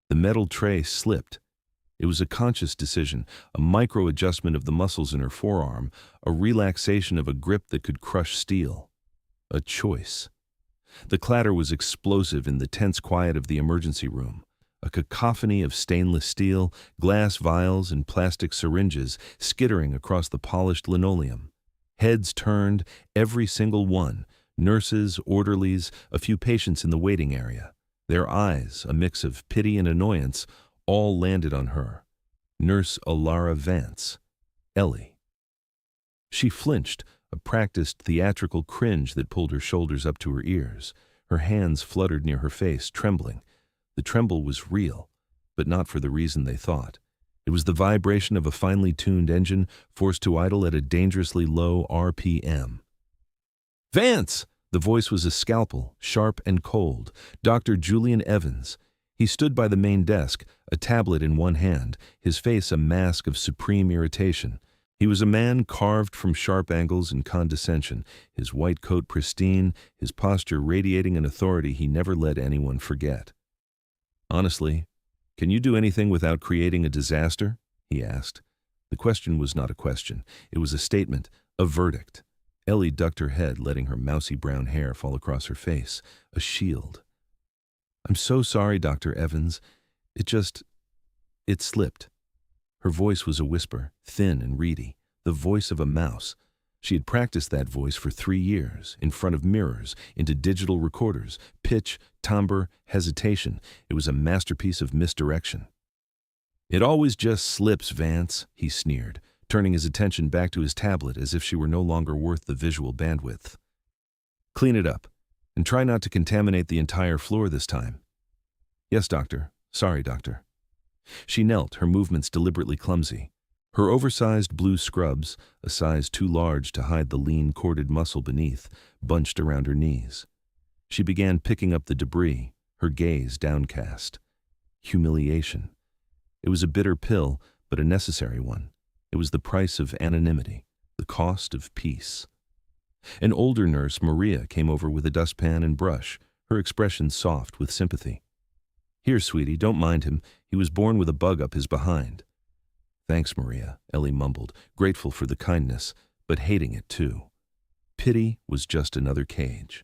The metal tray slipped. It was a conscious decision, a micro-adjustment of the muscles in her forearm, a relaxation of a grip that could crush steel. A choice. The clatter was explosive in the tense quiet of the emergency room. A cacophony of stainless steel, glass vials, and plastic syringes skittering across the polished linoleum. Heads turned, every single one, nurses, orderlies, a few patients in the waiting area. Their eyes, a mix of pity and annoyance, all landed on her. Nurse Alara Vance. Ellie. She flinched, a practiced theatrical cringe that pulled her shoulders up to her ears. Her hands fluttered near her face, trembling. The tremble was real, but not for the reason they thought. It was the vibration of a finely tuned engine forced to idle at a dangerously low RPM. "Vance!" The voice was a scalpel, sharp and cold. Dr. Julian Evans. He stood by the main desk, a tablet in one hand, his face a mask of supreme irritation. He was a man carved from sharp angles and condescension, his white coat pristine, his posture radiating an authority he never let anyone forget. "Honestly, can you do anything without creating a disaster?" he asked. The question was not a question. It was a statement, a verdict. Ellie ducked her head, letting her mousy brown hair fall across her face, a shield. "I'm so sorry, Dr. Evans. It slipped." Her voice was a whisper, thin and reedy, the voice of a mouse. She had practiced that voice for 3 years, in front of mirrors, into digital recorders, pitch, timbre, hesitation. It was a masterpiece of misdirection. "It always just slips, Vance," he sneered, turning his attention back to his tablet as if she were no longer worth the visual bandwidth. "Clean it up, and try not to contaminate the entire floor this time." "Yes, doctor. Sorry, doctor." She knelt, her movements deliberately clumsy. Her oversized blue scrubs, a size too large to hide the lean corded muscle beneath, bunched around her knees. She began picking up the debris, her gaze downcast. Humiliation. It was a bitter pill, but a necessary one. It was the price of anonymity, the cost of peace. An older nurse, Maria, came over with a dustpan and brush, her expression soft with sympathy. "Here, sweetie, don't mind him. He was born with a bug up his behind." "Thanks, Maria," Ellie mumbled, grateful for the kindness, but hating it too. Pity was just another cage.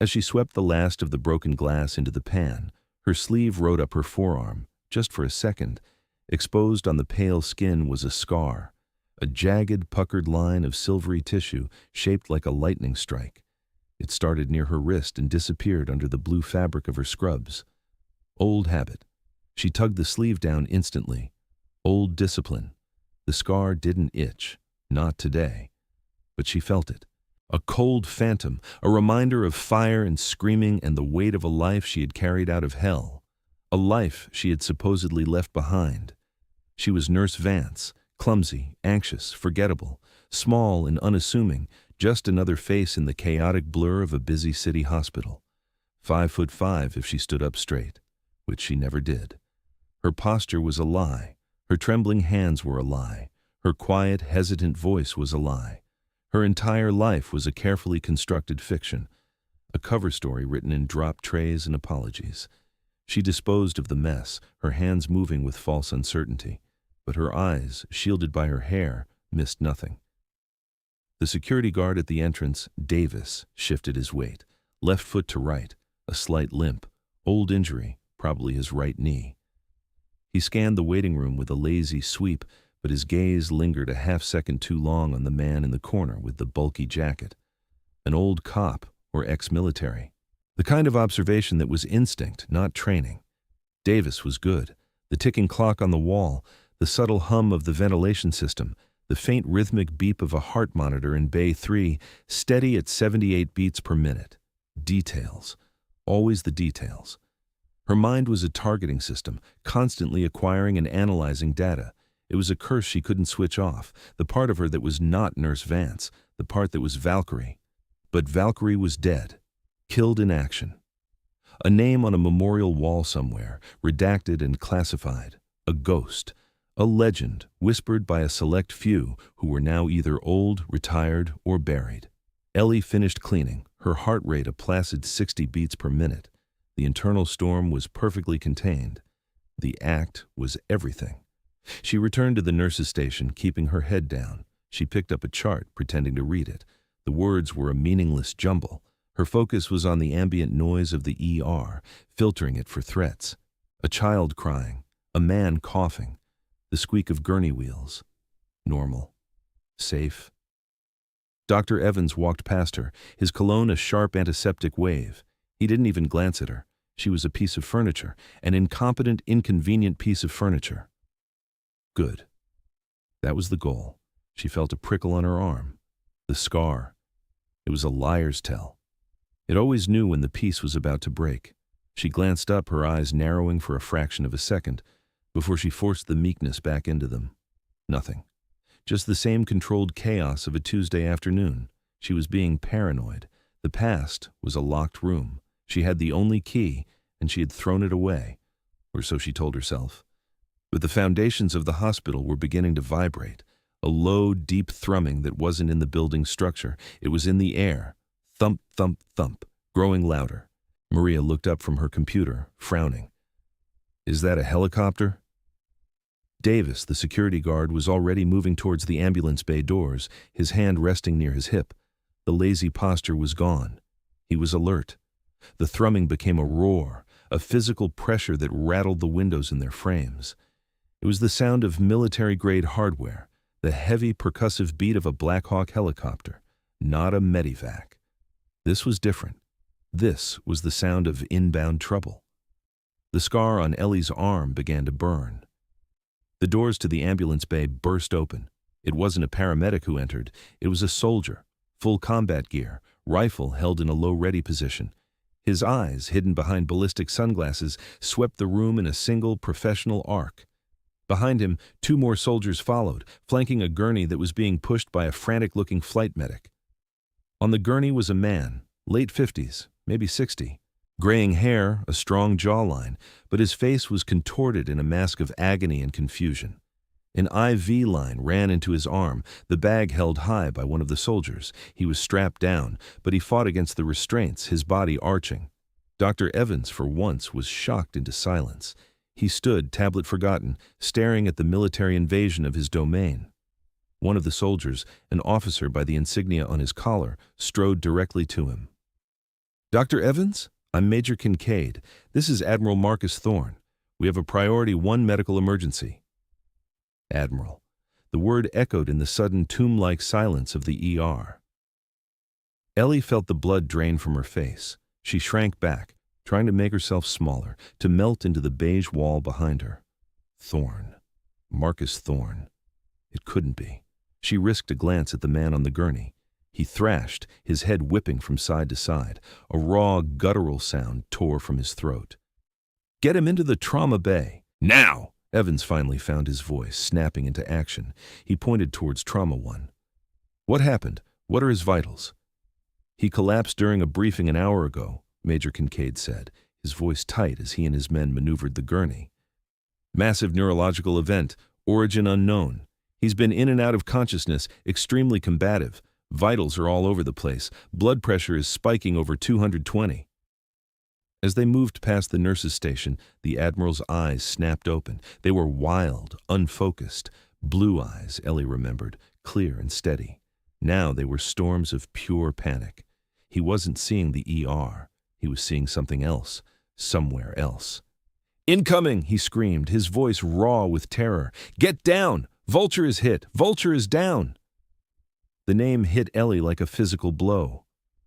As she swept the last of the broken glass into the pan, her sleeve rode up her forearm, just for a second. Exposed on the pale skin was a scar, a jagged, puckered line of silvery tissue shaped like a lightning strike. It started near her wrist and disappeared under the blue fabric of her scrubs. Old habit. She tugged the sleeve down instantly. Old discipline. The scar didn't itch. Not today. But she felt it. A cold phantom, a reminder of fire and screaming and the weight of a life she had carried out of hell. A life she had supposedly left behind. She was Nurse Vance, clumsy, anxious, forgettable, small and unassuming, just another face in the chaotic blur of a busy city hospital. 5'5" if she stood up straight, which she never did. Her posture was a lie. Her trembling hands were a lie. Her quiet, hesitant voice was a lie. Her entire life was a carefully constructed fiction, a cover story written in drop trays and apologies. She disposed of the mess, her hands moving with false uncertainty, but her eyes, shielded by her hair, missed nothing. The security guard at the entrance, Davis, shifted his weight, left foot to right, a slight limp, old injury, probably his right knee. He scanned the waiting room with a lazy sweep, but his gaze lingered a half-second too long on the man in the corner with the bulky jacket. An old cop or ex-military. The kind of observation that was instinct, not training. Davis was good. The ticking clock on the wall, the subtle hum of the ventilation system, the faint rhythmic beep of a heart monitor in Bay 3, steady at 78 beats per minute. Details. Always the details. Her mind was a targeting system, constantly acquiring and analyzing data. It was a curse she couldn't switch off, the part of her that was not Nurse Vance, the part that was Valkyrie. But Valkyrie was dead, killed in action. A name on a memorial wall somewhere, redacted and classified. A ghost. A legend, whispered by a select few who were now either old, retired, or buried. Ellie finished cleaning, her heart rate a placid 60 beats per minute. The internal storm was perfectly contained. The act was everything. She returned to the nurse's station, keeping her head down. She picked up a chart, pretending to read it. The words were a meaningless jumble. Her focus was on the ambient noise of the ER, filtering it for threats. A child crying, a man coughing, the squeak of gurney wheels. Normal. Safe. Dr. Evans walked past her, his cologne a sharp antiseptic wave. He didn't even glance at her. She was a piece of furniture, an incompetent, inconvenient piece of furniture. Good. That was the goal. She felt a prickle on her arm. The scar. It was a liar's tell. It always knew when the piece was about to break. She glanced up, her eyes narrowing for a fraction of a second, before she forced the meekness back into them. Nothing. Just the same controlled chaos of a Tuesday afternoon. She was being paranoid. The past was a locked room. She had the only key, and she had thrown it away, or so she told herself. But the foundations of the hospital were beginning to vibrate, a low, deep thrumming that wasn't in the building's structure. It was in the air. Thump, thump, thump, growing louder. Maria looked up from her computer, frowning. Is that a helicopter? Davis, the security guard, was already moving towards the ambulance bay doors, his hand resting near his hip. The lazy posture was gone. He was alert. The thrumming became a roar, a physical pressure that rattled the windows in their frames. It was the sound of military-grade hardware, the heavy percussive beat of a Black Hawk helicopter, not a medivac. This was different. This was the sound of inbound trouble. The scar on Ellie's arm began to burn. The doors to the ambulance bay burst open. It wasn't a paramedic who entered. It was a soldier, full combat gear, rifle held in a low-ready position. His eyes, hidden behind ballistic sunglasses, swept the room in a single professional arc. Behind him, 2 more soldiers followed, flanking a gurney that was being pushed by a frantic-looking flight medic. On the gurney was a man, late 50s, maybe 60. Graying hair, a strong jawline, but his face was contorted in a mask of agony and confusion. An IV line ran into his arm, the bag held high by one of the soldiers. He was strapped down, but he fought against the restraints, his body arching. Dr. Evans, for once, was shocked into silence. He stood, tablet forgotten, staring at the military invasion of his domain. One of the soldiers, an officer by the insignia on his collar, strode directly to him. Dr. Evans? I'm Major Kincaid. This is Admiral Marcus Thorne. We have a priority 1 medical emergency. Admiral. The word echoed in the sudden tomb-like silence of the ER. Ellie felt the blood drain from her face. She shrank back, trying to make herself smaller, to melt into the beige wall behind her. Thorne. Marcus Thorne. It couldn't be. She risked a glance at the man on the gurney. He thrashed, his head whipping from side to side. A raw, guttural sound tore from his throat. Get him into the trauma bay. Now! Evans finally found his voice, snapping into action. He pointed towards Trauma 1. What happened? What are his vitals? He collapsed during a briefing an hour ago, Major Kincaid said, his voice tight as he and his men maneuvered the gurney. Massive neurological event, origin unknown. He's been in and out of consciousness, extremely combative. Vitals are all over the place. Blood pressure is spiking over 220. As they moved past the nurse's station, the Admiral's eyes snapped open. They were wild, unfocused. Blue eyes, Ellie remembered, clear and steady. Now they were storms of pure panic. He wasn't seeing the ER. He was seeing something else, somewhere else. Incoming, he screamed, his voice raw with terror. Get down! Vulture is hit! Vulture is down! The name hit Ellie like a physical blow.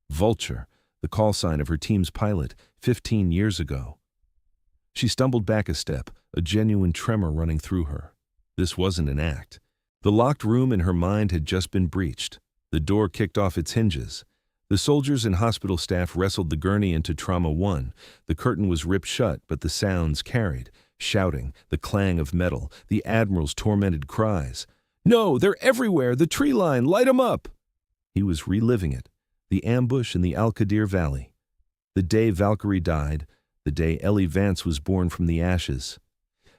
Vulture, the call sign of her team's pilot, 15 years ago. She stumbled back a step, a genuine tremor running through her. This wasn't an act. The locked room in her mind had just been breached. The door kicked off its hinges. The soldiers and hospital staff wrestled the gurney into Trauma 1. The curtain was ripped shut, but the sounds carried. Shouting, the clang of metal, the Admiral's tormented cries. No, they're everywhere! The tree line! Light 'em up! He was reliving it. The ambush in the Al-Qadir Valley. The day Valkyrie died. The day Ellie Vance was born from the ashes.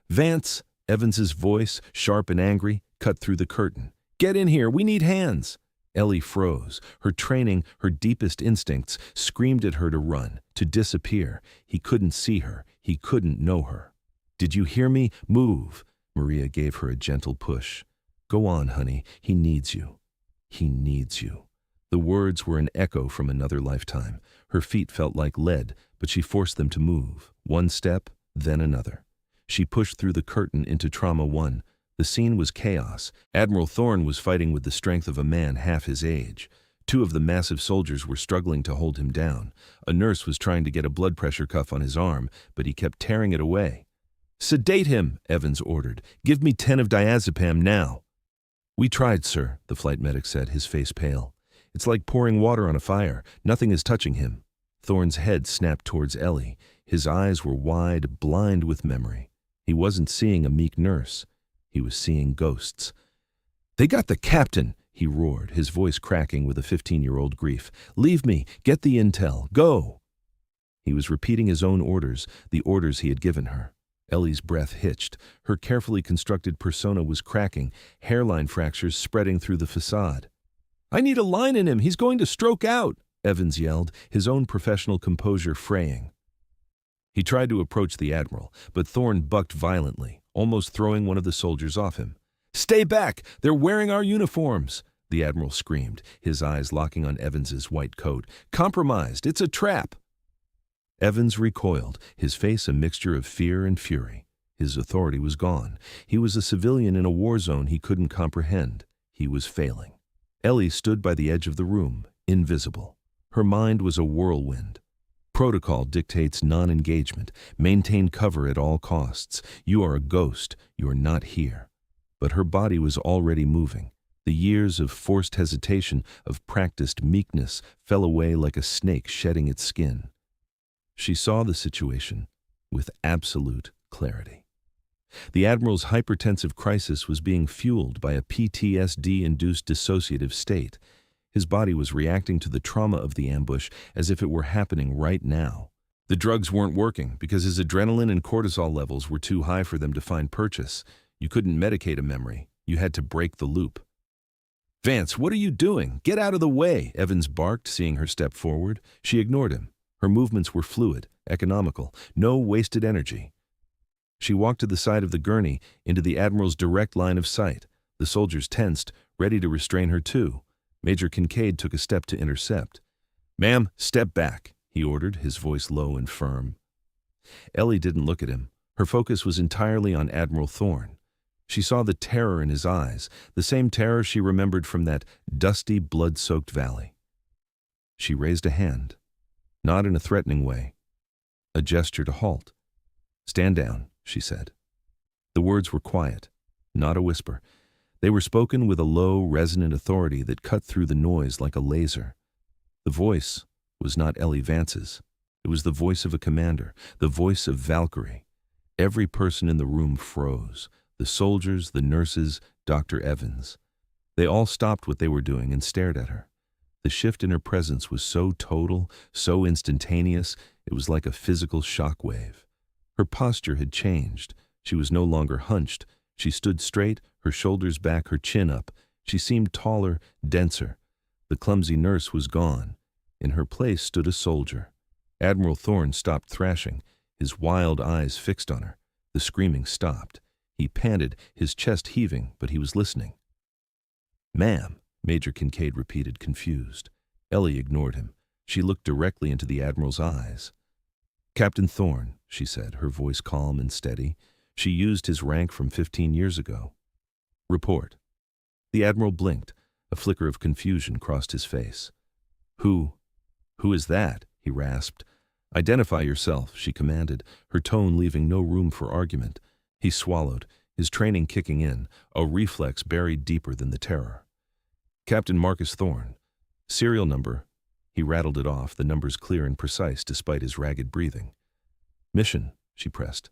Vance! Evans's voice, sharp and angry, cut through the curtain. Get in here! We need hands! Ellie froze. Her training, her deepest instincts, screamed at her to run, to disappear. He couldn't see her. He couldn't know her. "Did you hear me? Move!" Maria gave her a gentle push. "Go on, honey. He needs you. He needs you." The words were an echo from another lifetime. Her feet felt like lead, but she forced them to move. One step, then another. She pushed through the curtain into Trauma 1. The scene was chaos. Admiral Thorne was fighting with the strength of a man half his age. Two of the massive soldiers were struggling to hold him down. A nurse was trying to get a blood pressure cuff on his arm, but he kept tearing it away. "Sedate him," Evans ordered. "Give me 10 of diazepam now." "We tried, sir," the flight medic said, his face pale. "It's like pouring water on a fire. Nothing is touching him." Thorne's head snapped towards Ellie. His eyes were wide, blind with memory. He wasn't seeing a meek nurse. He was seeing ghosts. "They got the captain," he roared, his voice cracking with a 15-year-old grief. "Leave me. Get the intel. Go." He was repeating his own orders, the orders he had given her. Ellie's breath hitched. Her carefully constructed persona was cracking, hairline fractures spreading through the facade. "I need a line in him. He's going to stroke out," Evans yelled, his own professional composure fraying. He tried to approach the Admiral, but Thorne bucked violently, almost throwing one of the soldiers off him. "Stay back! They're wearing our uniforms!" the Admiral screamed, his eyes locking on Evans's white coat. "Compromised! It's a trap!" Evans recoiled, his face a mixture of fear and fury. His authority was gone. He was a civilian in a war zone he couldn't comprehend. He was failing. Ellie stood by the edge of the room, invisible. Her mind was a whirlwind. Protocol dictates non-engagement. Maintain cover at all costs. You are a ghost. You are not here. But her body was already moving. The years of forced hesitation, of practiced meekness, fell away like a snake shedding its skin. She saw the situation with absolute clarity. The Admiral's hypertensive crisis was being fueled by a PTSD-induced dissociative state. His body was reacting to the trauma of the ambush as if it were happening right now. The drugs weren't working because his adrenaline and cortisol levels were too high for them to find purchase. You couldn't medicate a memory. You had to break the loop. "Vance, what are you doing? Get out of the way," Evans barked, seeing her step forward. She ignored him. Her movements were fluid, economical, no wasted energy. She walked to the side of the gurney, into the Admiral's direct line of sight. The soldiers tensed, ready to restrain her too. Major Kincaid took a step to intercept. "Ma'am, step back," he ordered, his voice low and firm. Ellie didn't look at him. Her focus was entirely on Admiral Thorne. She saw the terror in his eyes, the same terror she remembered from that dusty, blood-soaked valley. She raised a hand, not in a threatening way, a gesture to halt. "Stand down," she said. The words were quiet, not a whisper. They were spoken with a low, resonant authority that cut through the noise like a laser. The voice was not Ellie Vance's. It was the voice of a commander, the voice of Valkyrie. Every person in the room froze. The soldiers, the nurses, Dr. Evans. They all stopped what they were doing and stared at her. The shift in her presence was so total, so instantaneous, it was like a physical shockwave. Her posture had changed. She was no longer hunched. She stood straight, her shoulders back, her chin up. She seemed taller, denser. The clumsy nurse was gone. In her place stood a soldier. Admiral Thorne stopped thrashing, his wild eyes fixed on her. The screaming stopped. He panted, his chest heaving, but he was listening. "Ma'am," Major Kincaid repeated, confused. Ellie ignored him. She looked directly into the Admiral's eyes. "Captain Thorne," she said, her voice calm and steady. She used his rank from 15 years ago. "Report." The Admiral blinked. A flicker of confusion crossed his face. Who is that?" he rasped. "Identify yourself," she commanded, her tone leaving no room for argument. He swallowed, his training kicking in, a reflex buried deeper than the terror. "Captain Marcus Thorne. Serial number." He rattled it off, the numbers clear and precise despite his ragged breathing. "Mission," she pressed.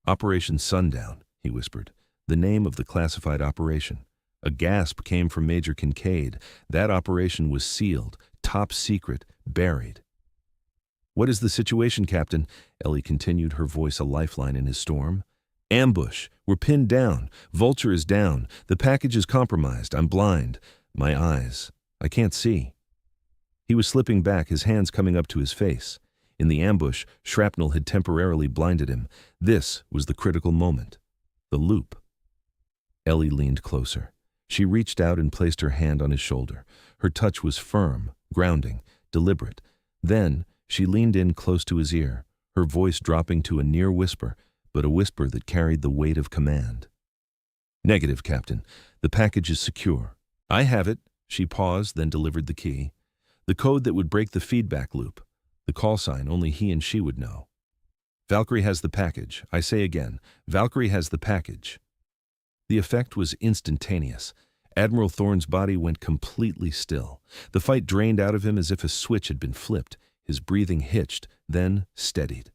"Operation Sundown," he whispered, the name of the classified operation. A gasp came from Major Kincaid. That operation was sealed, top secret, buried. "What is the situation, Captain?" Ellie continued, her voice a lifeline in his storm. "Ambush. We're pinned down. Vulture is down. The package is compromised. I'm blind. My eyes." I can't see." He was slipping back, his hands coming up to his face. In the ambush, shrapnel had temporarily blinded him. This was the critical moment. The loop. Ellie leaned closer. She reached out and placed her hand on his shoulder. Her touch was firm, grounding, deliberate. Then she leaned in close to his ear, her voice dropping to a near whisper, but a whisper that carried the weight of command. "Negative, Captain. The package is secure." "I have it." She paused, then delivered the key. The code that would break the feedback loop. The call sign only he and she would know. "Valkyrie has the package. I say again, Valkyrie has the package." The effect was instantaneous. Admiral Thorne's body went completely still. The fight drained out of him as if a switch had been flipped. His breathing hitched, then steadied.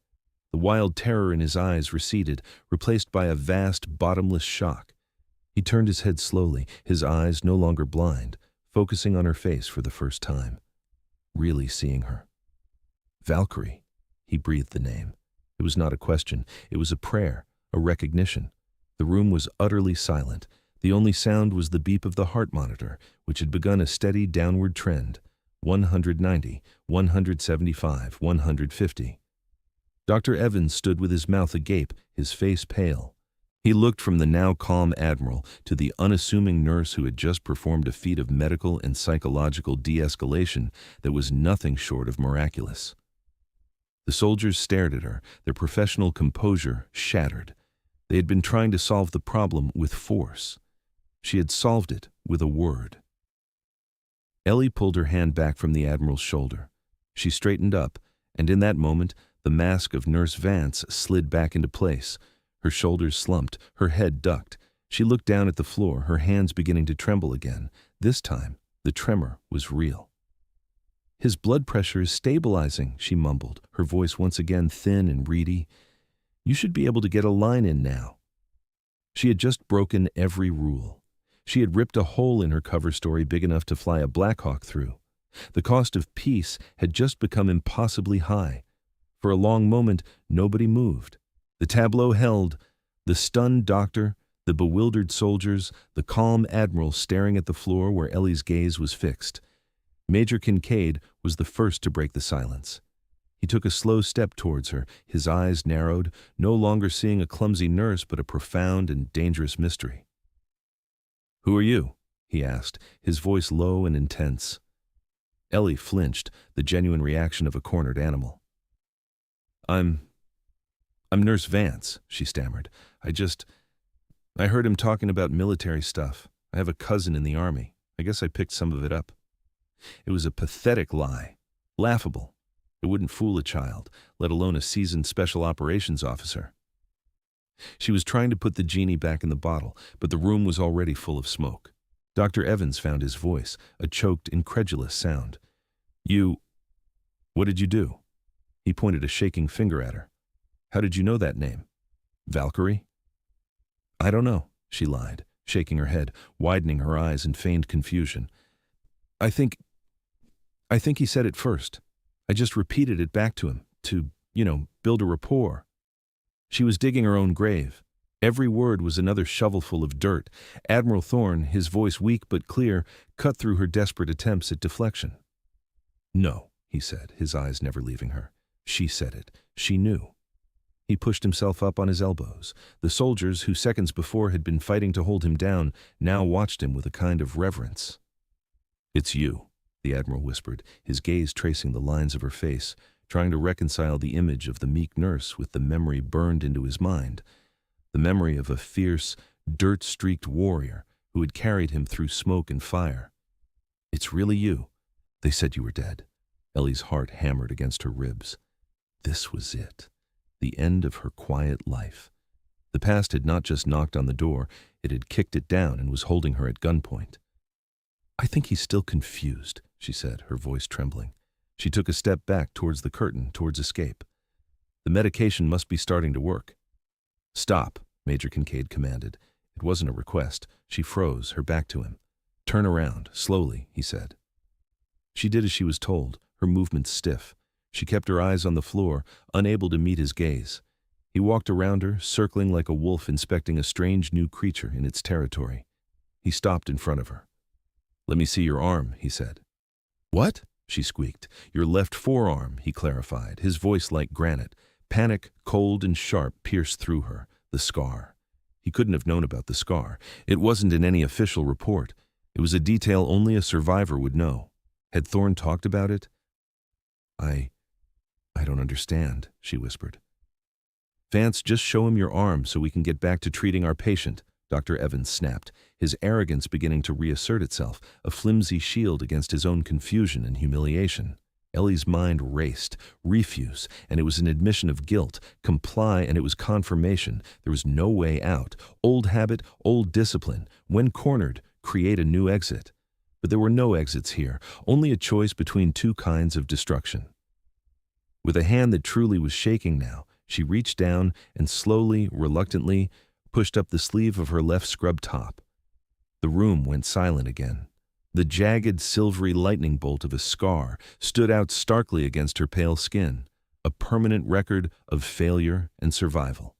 The wild terror in his eyes receded, replaced by a vast, bottomless shock. He turned his head slowly, his eyes no longer blind, focusing on her face for the first time. Really seeing her. "Valkyrie." He breathed the name. It was not a question. It was a prayer, a recognition. The room was utterly silent. The only sound was the beep of the heart monitor, which had begun a steady downward trend. 190, 175, 150. Dr. Evans stood with his mouth agape, his face pale. He looked from the now calm Admiral to the unassuming nurse who had just performed a feat of medical and psychological de-escalation that was nothing short of miraculous. The soldiers stared at her, their professional composure shattered. They had been trying to solve the problem with force. She had solved it with a word. Ellie pulled her hand back from the Admiral's shoulder. She straightened up, and in that moment, the mask of Nurse Vance slid back into place. Her shoulders slumped, her head ducked. She looked down at the floor, her hands beginning to tremble again. This time, the tremor was real. "His blood pressure is stabilizing," she mumbled, her voice once again thin and reedy. "You should be able to get a line in now." She had just broken every rule. She had ripped a hole in her cover story big enough to fly a Black Hawk through. The cost of peace had just become impossibly high. For a long moment, nobody moved. The tableau held: the stunned doctor, the bewildered soldiers, the calm Admiral staring at the floor where Ellie's gaze was fixed. Major Kincaid was the first to break the silence. He took a slow step towards her, his eyes narrowed, no longer seeing a clumsy nurse but a profound and dangerous mystery. "Who are you?" he asked, his voice low and intense. Ellie flinched, the genuine reaction of a cornered animal. I'm Nurse Vance," she stammered. I heard him talking about military stuff. I have a cousin in the army. I guess I picked some of it up." It was a pathetic lie. Laughable. It wouldn't fool a child, let alone a seasoned special operations officer. She was trying to put the genie back in the bottle, but the room was already full of smoke. Dr. Evans found his voice, a choked, incredulous sound. What did you do?" He pointed a shaking finger at her. "How did you know that name? Valkyrie?" "I don't know," she lied, shaking her head, widening her eyes in feigned confusion. I think he said it first. I just repeated it back to him, to, build a rapport." She was digging her own grave. Every word was another shovelful of dirt. Admiral Thorne, his voice weak but clear, cut through her desperate attempts at deflection. "No," he said, his eyes never leaving her. She said it. She knew. He pushed himself up on his elbows. The soldiers, who seconds before had been fighting to hold him down, now watched him with a kind of reverence. "It's you," the Admiral whispered, his gaze tracing the lines of her face, trying to reconcile the image of the meek nurse with the memory burned into his mind, the memory of a fierce, dirt-streaked warrior who had carried him through smoke and fire. "It's really you. They said you were dead." Ellie's heart hammered against her ribs. This was it. The end of her quiet life. The past had not just knocked on the door, it had kicked it down and was holding her at gunpoint. "I think he's still confused," she said, her voice trembling. She took a step back towards the curtain, towards escape. "The medication must be starting to work." "Stop," Major Kincaid commanded. It wasn't a request. She froze, her back to him. "Turn around, slowly," he said. She did as she was told, her movements stiff. She kept her eyes on the floor, unable to meet his gaze. He walked around her, circling like a wolf inspecting a strange new creature in its territory. He stopped in front of her. "Let me see your arm," he said. "What?" she squeaked. "Your left forearm," he clarified, his voice like granite. Panic, cold and sharp, pierced through her. The scar. He couldn't have known about the scar. It wasn't in any official report. It was a detail only a survivor would know. Had Thorne talked about it? I don't understand," she whispered. "Vance, just show him your arm so we can get back to treating our patient," Dr. Evans snapped, his arrogance beginning to reassert itself, a flimsy shield against his own confusion and humiliation. Ellie's mind raced. Refuse, and it was an admission of guilt. Comply, and it was confirmation. There was no way out. Old habit, old discipline. When cornered, create a new exit. But there were no exits here, only a choice between two kinds of destruction. With a hand that truly was shaking now, she reached down and slowly, reluctantly, pushed up the sleeve of her left scrub top. The room went silent again. The jagged, silvery lightning bolt of a scar stood out starkly against her pale skin, a permanent record of failure and survival.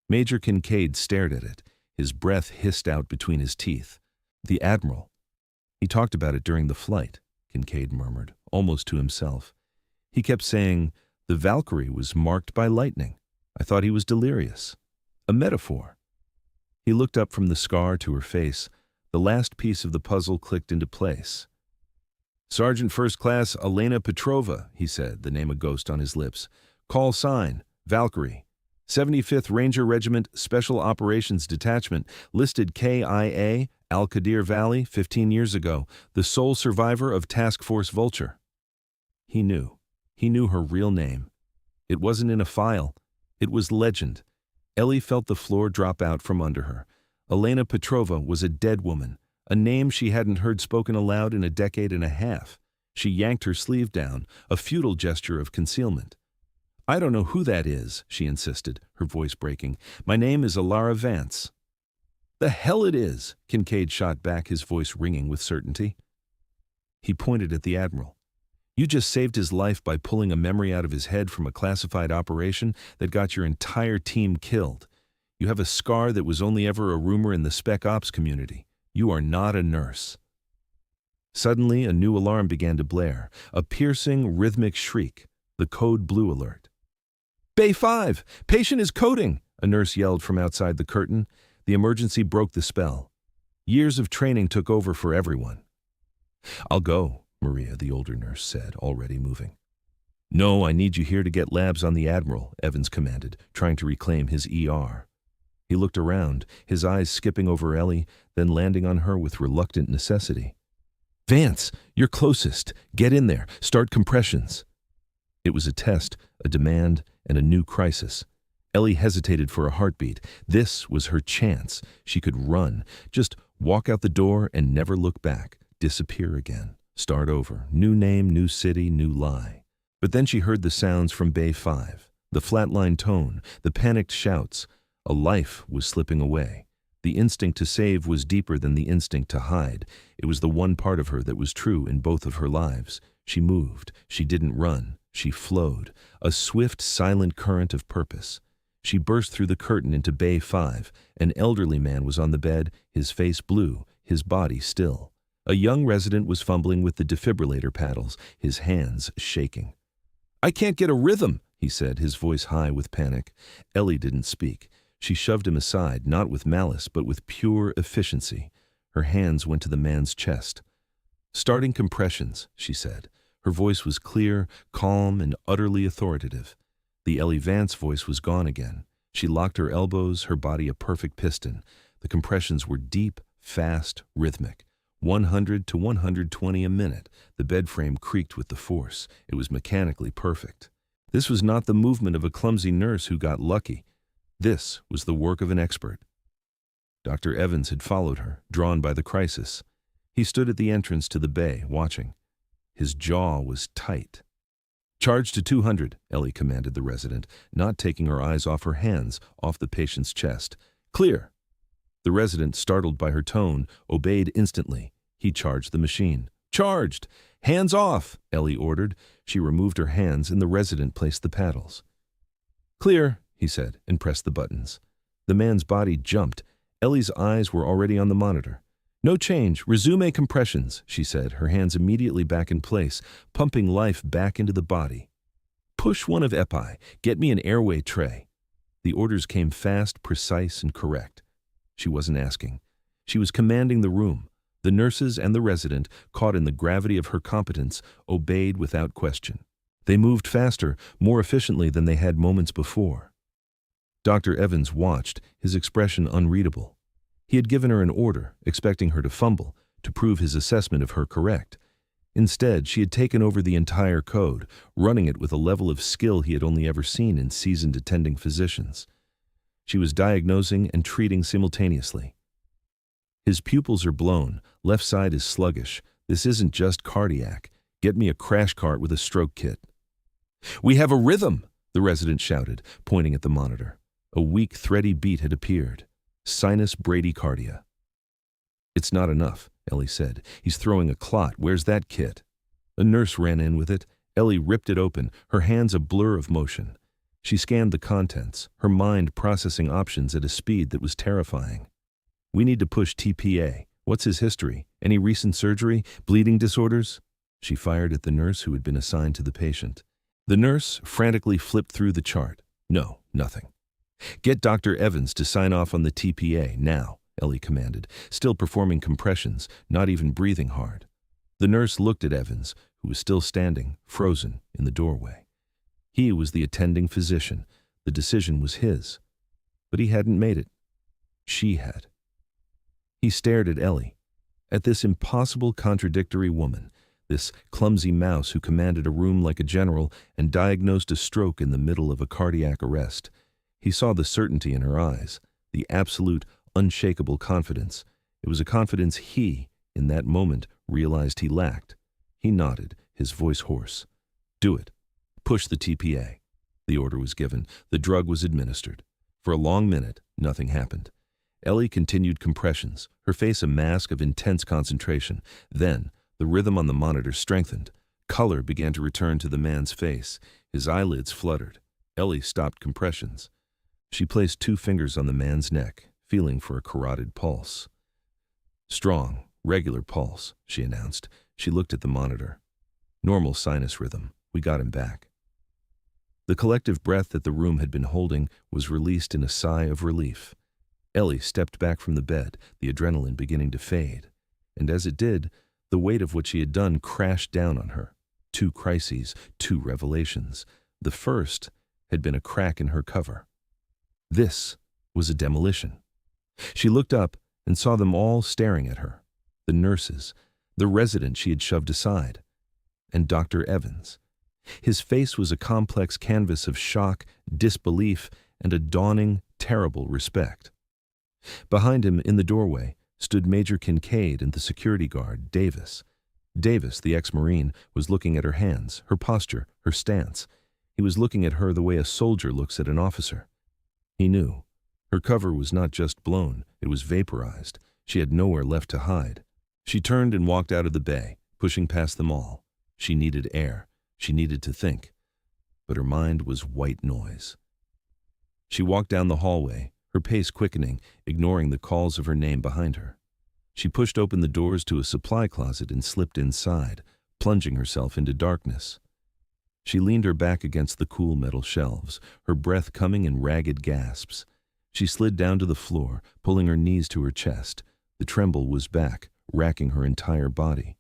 Major Kincaid stared at it, his breath hissed out between his teeth. "The Admiral. He talked about it during the flight," Kincaid murmured, almost to himself. "He kept saying, 'The Valkyrie was marked by lightning.' I thought he was delirious. A metaphor." He looked up from the scar to her face. The last piece of the puzzle clicked into place. "Sergeant First Class Elena Petrova," he said, the name a ghost on his lips. "Call sign, Valkyrie. 75th Ranger Regiment Special Operations Detachment, listed KIA, Al-Qadir Valley, 15 years ago, the sole survivor of Task Force Vulture." He knew. He knew her real name. It wasn't in a file. It was legend. Ellie felt the floor drop out from under her. Elena Petrova was a dead woman, a name she hadn't heard spoken aloud in a decade and a half. She yanked her sleeve down, a futile gesture of concealment. "I don't know who that is," she insisted, her voice breaking. "My name is Alara Vance." "The hell it is," Kincaid shot back, his voice ringing with certainty. He pointed at the Admiral. "You just saved his life by pulling a memory out of his head from a classified operation that got your entire team killed. You have a scar that was only ever a rumor in the Spec Ops community. You are not a nurse." Suddenly, a new alarm began to blare, a piercing, rhythmic shriek, the code blue alert. "Bay 5! Patient is coding!" a nurse yelled from outside the curtain. The emergency broke the spell. Years of training took over for everyone. "I'll go," Maria, the older nurse, said, already moving. "No, I need you here to get labs on the Admiral," Evans commanded, trying to reclaim his ER. He looked around, his eyes skipping over Ellie, then landing on her with reluctant necessity. "Vance, you're closest. Get in there. Start compressions." It was a test, a demand, and a new crisis. Ellie hesitated for a heartbeat. This was her chance. She could run, just walk out the door and never look back, disappear again. Start over. New name, new city, new lie. But then she heard the sounds from Bay 5. The flatline tone, the panicked shouts. A life was slipping away. The instinct to save was deeper than the instinct to hide. It was the one part of her that was true in both of her lives. She moved. She didn't run. She flowed. A swift, silent current of purpose. She burst through the curtain into Bay 5. An elderly man was on the bed, his face blue, his body still. A young resident was fumbling with the defibrillator paddles, his hands shaking. "I can't get a rhythm," he said, his voice high with panic. Ellie didn't speak. She shoved him aside, not with malice, but with pure efficiency. Her hands went to the man's chest. "Starting compressions," she said. Her voice was clear, calm, and utterly authoritative. The Ellie Vance voice was gone again. She locked her elbows, her body a perfect piston. The compressions were deep, fast, rhythmic. 100 to 120 a minute. The bed frame creaked with the force. It was mechanically perfect. This was not the movement of a clumsy nurse who got lucky. This was the work of an expert. Dr. Evans had followed her, drawn by the crisis. He stood at the entrance to the bay, watching. His jaw was tight. "Charge to 200, Ellie commanded the resident, not taking her eyes off her hands, off the patient's chest. "Clear." The resident, startled by her tone, obeyed instantly. He charged the machine. "Charged! Hands off!" Ellie ordered. She removed her hands and the resident placed the paddles. "Clear," he said, and pressed the buttons. The man's body jumped. Ellie's eyes were already on the monitor. No change. Resume compressions, she said, her hands immediately back in place, pumping life back into the body. Push one of epi. Get me an airway tray. The orders came fast, precise, and correct. She wasn't asking. She was commanding the room. The nurses and the resident, caught in the gravity of her competence, obeyed without question. They moved faster, more efficiently than they had moments before. Dr. Evans watched, his expression unreadable. He had given her an order, expecting her to fumble, to prove his assessment of her correct. Instead, she had taken over the entire code, running it with a level of skill he had only ever seen in seasoned attending physicians. She was diagnosing and treating simultaneously. His pupils are blown, left side is sluggish. This isn't just cardiac. Get me a crash cart with a stroke kit. We have a rhythm, the resident shouted, pointing at the monitor. A weak, thready beat had appeared. Sinus bradycardia. It's not enough, Ellie said. He's throwing a clot. Where's that kit? A nurse ran in with it. Ellie ripped it open, her hands a blur of motion. She scanned the contents, her mind processing options at a speed that was terrifying. We need to push TPA. What's his history? Any recent surgery? Bleeding disorders? She fired at the nurse who had been assigned to the patient. The nurse frantically flipped through the chart. No, nothing. Get Dr. Evans to sign off on the TPA now, Ellie commanded, still performing compressions, not even breathing hard. The nurse looked at Evans, who was still standing, frozen, in the doorway. He was the attending physician. The decision was his. But he hadn't made it. She had. He stared at Ellie, at this impossible contradictory woman, this clumsy mouse who commanded a room like a general and diagnosed a stroke in the middle of a cardiac arrest. He saw the certainty in her eyes, the absolute, unshakable confidence. It was a confidence he, in that moment, realized he lacked. He nodded, his voice hoarse. Do it. Push the TPA. The order was given. The drug was administered. For a long minute, nothing happened. Ellie continued compressions, her face a mask of intense concentration. Then, the rhythm on the monitor strengthened. Color began to return to the man's face. His eyelids fluttered. Ellie stopped compressions. She placed 2 fingers on the man's neck, feeling for a carotid pulse. Strong, regular pulse, she announced. She looked at the monitor. Normal sinus rhythm. We got him back. The collective breath that the room had been holding was released in a sigh of relief. Ellie stepped back from the bed, the adrenaline beginning to fade. And as it did, the weight of what she had done crashed down on her. 2 crises, 2 revelations. The first had been a crack in her cover. This was a demolition. She looked up and saw them all staring at her. The nurses, the resident she had shoved aside, and Dr. Evans. His face was a complex canvas of shock, disbelief, and a dawning, terrible respect. Behind him, in the doorway, stood Major Kincaid and the security guard, Davis. Davis, the ex-Marine, was looking at her hands, her posture, her stance. He was looking at her the way a soldier looks at an officer. He knew. Her cover was not just blown, it was vaporized. She had nowhere left to hide. She turned and walked out of the bay, pushing past them all. She needed air. She needed to think. But her mind was white noise. She walked down the hallway, her pace quickening, ignoring the calls of her name behind her. She pushed open the doors to a supply closet and slipped inside, plunging herself into darkness. She leaned her back against the cool metal shelves, her breath coming in ragged gasps. She slid down to the floor, pulling her knees to her chest. The tremble was back, racking her entire body.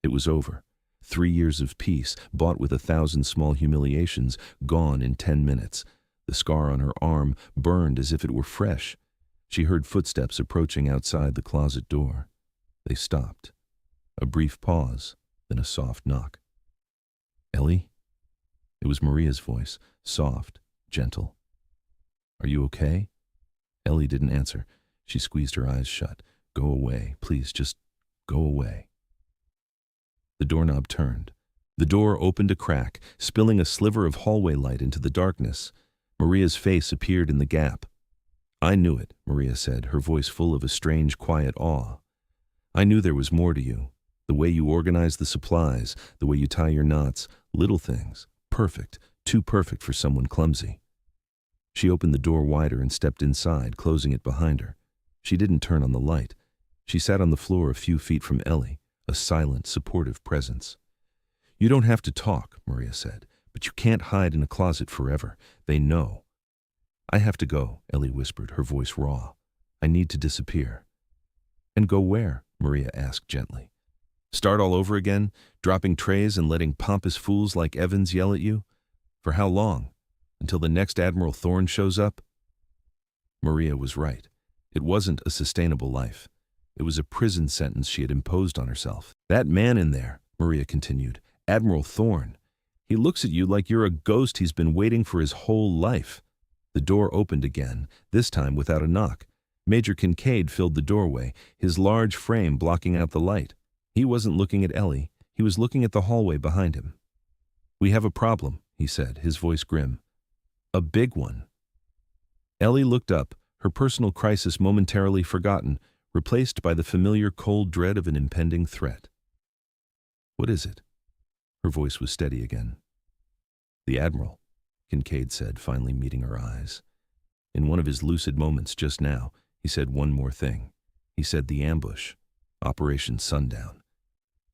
It was over. 3 years of peace, bought with 1,000 small humiliations, gone in 10 minutes. The scar on her arm burned as if it were fresh. She heard footsteps approaching outside the closet door. They stopped. A brief pause, then a soft knock. Ellie? It was Maria's voice, soft, gentle. Are you okay? Ellie didn't answer. She squeezed her eyes shut. Go away, please, just go away. The doorknob turned. The door opened a crack, spilling a sliver of hallway light into the darkness. Maria's face appeared in the gap. I knew it, Maria said, her voice full of a strange, quiet awe. I knew there was more to you. The way you organize the supplies, the way you tie your knots, little things. Perfect, too perfect for someone clumsy. She opened the door wider and stepped inside, closing it behind her. She didn't turn on the light. She sat on the floor a few feet from Ellie, a silent, supportive presence. "You don't have to talk," Maria said, "but you can't hide in a closet forever. They know." "I have to go," Ellie whispered, her voice raw. "I need to disappear." "And go where?" Maria asked gently. "Start all over again, dropping trays and letting pompous fools like Evans yell at you? For how long? Until the next Admiral Thorne shows up?" Maria was right. It wasn't a sustainable life. It was a prison sentence she had imposed on herself. "That man in there," Maria continued, "Admiral Thorne, he looks at you like you're a ghost he's been waiting for his whole life." The door opened again, this time without a knock. Major Kincaid filled the doorway, his large frame blocking out the light. He wasn't looking at Ellie, he was looking at the hallway behind him. "We have a problem," he said, his voice grim. "A big one." Ellie looked up, her personal crisis momentarily forgotten, replaced by the familiar cold dread of an impending threat. "What is it?" Her voice was steady again. "The Admiral," Kincaid said, finally meeting her eyes. In one of his lucid moments just now, he said one more thing. He said the ambush, Operation Sundown.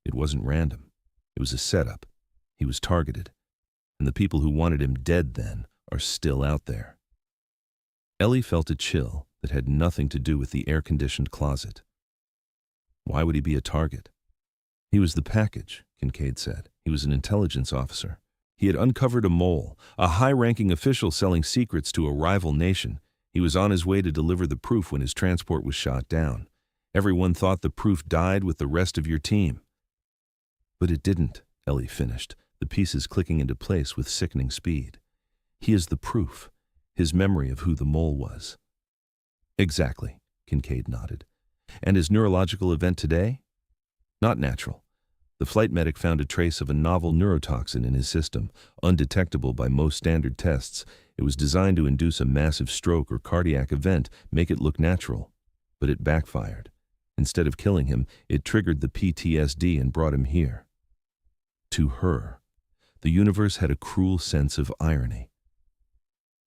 It wasn't random. It was a setup. He was targeted. And the people who wanted him dead then are still out there. Ellie felt a chill that had nothing to do with the air-conditioned closet. Why would he be a target? He was the package, Kincaid said. He was an intelligence officer. He had uncovered a mole, a high-ranking official selling secrets to a rival nation. He was on his way to deliver the proof when his transport was shot down. Everyone thought the proof died with the rest of your team. But it didn't, Ellie finished, the pieces clicking into place with sickening speed. He is the proof, his memory of who the mole was. Exactly, Kincaid nodded. And his neurological event today? Not natural. The flight medic found a trace of a novel neurotoxin in his system, undetectable by most standard tests. It was designed to induce a massive stroke or cardiac event, make it look natural. But it backfired. Instead of killing him, it triggered the PTSD and brought him here. To her. The universe had a cruel sense of irony.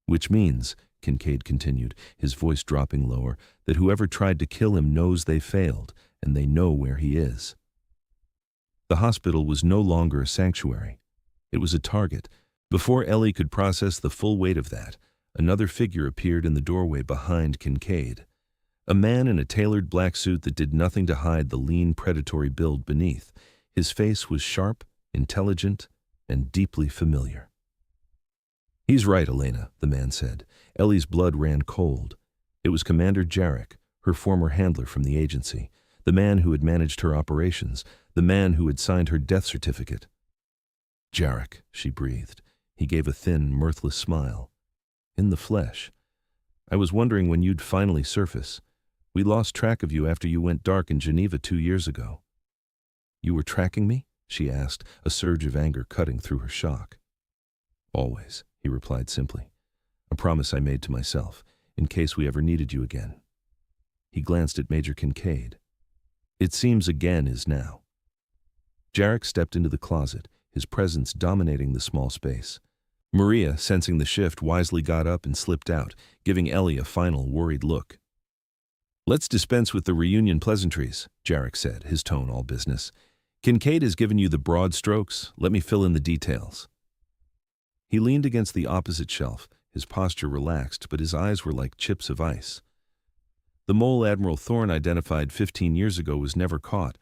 Which means, Kincaid continued, his voice dropping lower, that whoever tried to kill him knows they failed, and they know where he is. The hospital was no longer a sanctuary. It was a target. Before Ellie could process the full weight of that, another figure appeared in the doorway behind Kincaid. A man in a tailored black suit that did nothing to hide the lean, predatory build beneath. His face was sharp, intelligent, and deeply familiar. "He's right, Elena," the man said. Ellie's blood ran cold. It was Commander Jarek, her former handler from the agency, the man who had managed her operations, the man who had signed her death certificate. "Jarek," she breathed. He gave a thin, mirthless smile. "In the flesh. I was wondering when you'd finally surface. We lost track of you after you went dark in Geneva 2 years ago." "You were tracking me?" she asked, a surge of anger cutting through her shock. "Always," he replied simply. "A promise I made to myself, in case we ever needed you again." He glanced at Major Kincaid. "It seems again is now." Jarek stepped into the closet, his presence dominating the small space. Maria, sensing the shift, wisely got up and slipped out, giving Ellie a final worried look. "Let's dispense with the reunion pleasantries," Jarek said, his tone all business. "Kincaid has given you the broad strokes. Let me fill in the details." He leaned against the opposite shelf, his posture relaxed, but his eyes were like chips of ice. "The mole Admiral Thorne identified 15 years ago was never caught.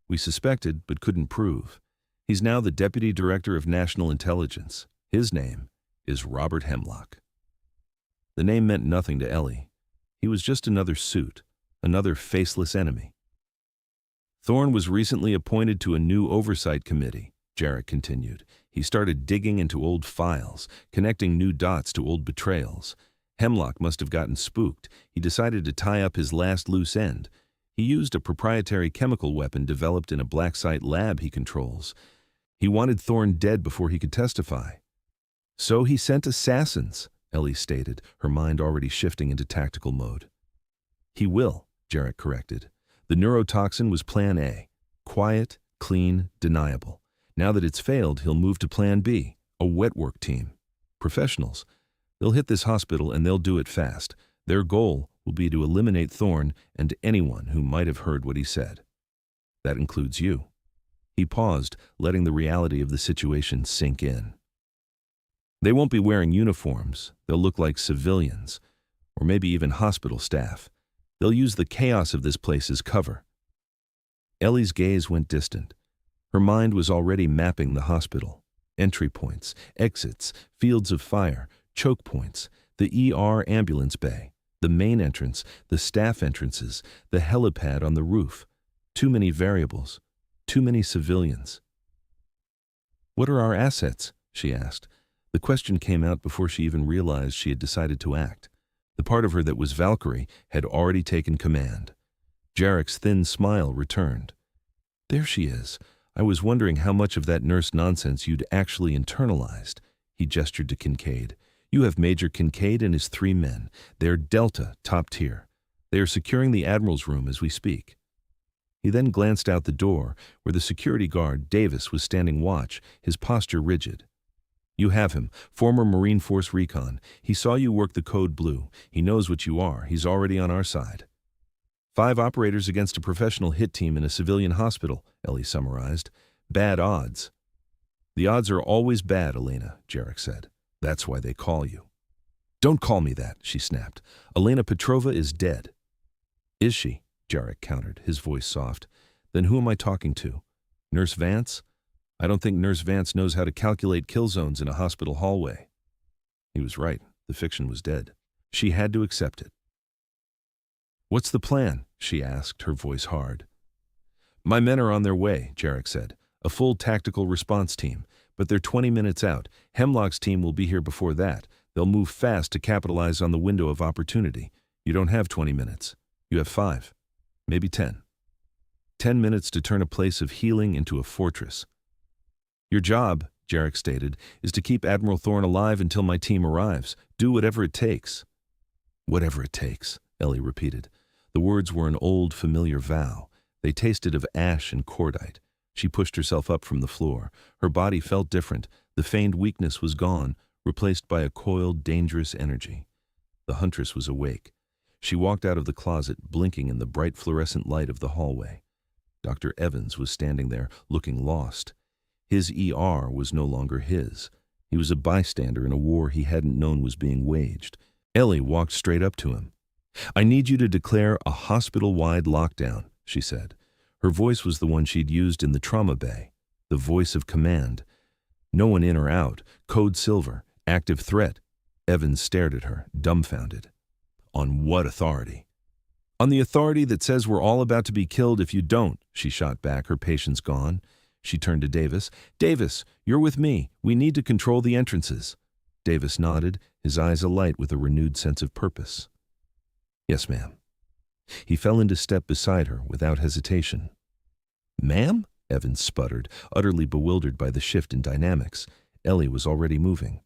We suspected, but couldn't prove. He's now the Deputy Director of National Intelligence. His name is Robert Hemlock." The name meant nothing to Ellie. He was just another suit, another faceless enemy. "Thorne was recently appointed to a new oversight committee," Jarek continued. "He started digging into old files, connecting new dots to old betrayals. Hemlock must have gotten spooked. He decided to tie up his last loose end. He used a proprietary chemical weapon developed in a black site lab he controls. He wanted Thorne dead before he could testify. So he sent assassins," Ellie stated, her mind already shifting into tactical mode. "He will," Jarek corrected. "The neurotoxin was Plan A. Quiet, clean, deniable. Now that it's failed, he'll move to Plan B, a wet work team. Professionals. They'll hit this hospital and they'll do it fast. Their goal, will be to eliminate Thorne and anyone who might have heard what he said. That includes you." He paused, letting the reality of the situation sink in. "They won't be wearing uniforms. They'll look like civilians, or maybe even hospital staff. They'll use the chaos of this place as cover." Ellie's gaze went distant. Her mind was already mapping the hospital. Entry points, exits, fields of fire, choke points, the ER ambulance bay, the main entrance, the staff entrances, the helipad on the roof. Too many variables. Too many civilians. "What are our assets?" she asked. The question came out before she even realized she had decided to act. The part of her that was Valkyrie had already taken command. Jarek's thin smile returned. "There she is. I was wondering how much of that nurse nonsense you'd actually internalized." He gestured to Kincaid. "You have Major Kincaid and his 3 men. They're Delta, top tier. They are securing the Admiral's room as we speak." He then glanced out the door, where the security guard, Davis, was standing watch, his posture rigid. "You have him, former Marine Force Recon. He saw you work the Code Blue. He knows what you are. He's already on our side." 5 operators against a professional hit team in a civilian hospital, Ellie summarized. "Bad odds." "The odds are always bad, Elena," Jarek said. "That's why they call you." "Don't call me that," she snapped. "Elena Petrova is dead." "Is she?" Jarek countered, his voice soft. "Then who am I talking to? Nurse Vance? I don't think Nurse Vance knows how to calculate kill zones in a hospital hallway." He was right. The fiction was dead. She had to accept it. "What's the plan?" she asked, her voice hard. "My men are on their way," Jarek said. "A full tactical response team. But they're 20 minutes out. Hemlock's team will be here before that. They'll move fast to capitalize on the window of opportunity. You don't have 20 minutes. You have 5. Maybe 10. 10 minutes to turn a place of healing into a fortress." "Your job," Jarek stated, "is to keep Admiral Thorne alive until my team arrives. Do whatever it takes." "Whatever it takes," Ellie repeated. The words were an old, familiar vow. They tasted of ash and cordite. She pushed herself up from the floor. Her body felt different. The feigned weakness was gone, replaced by a coiled, dangerous energy. The huntress was awake. She walked out of the closet, blinking in the bright fluorescent light of the hallway. Dr. Evans was standing there, looking lost. His ER was no longer his. He was a bystander in a war he hadn't known was being waged. Ellie walked straight up to him. "I need you to declare a hospital-wide lockdown," she said. Her voice was the one she'd used in the trauma bay, the voice of command. "No one in or out. Code Silver. Active threat." Evans stared at her, dumbfounded. "On what authority?" "On the authority that says we're all about to be killed if you don't," she shot back, her patience gone. She turned to Davis. "Davis, you're with me. We need to control the entrances." Davis nodded, his eyes alight with a renewed sense of purpose. "Yes, ma'am." He fell into step beside her without hesitation. "Ma'am?" Evans sputtered, utterly bewildered by the shift in dynamics. Ellie was already moving.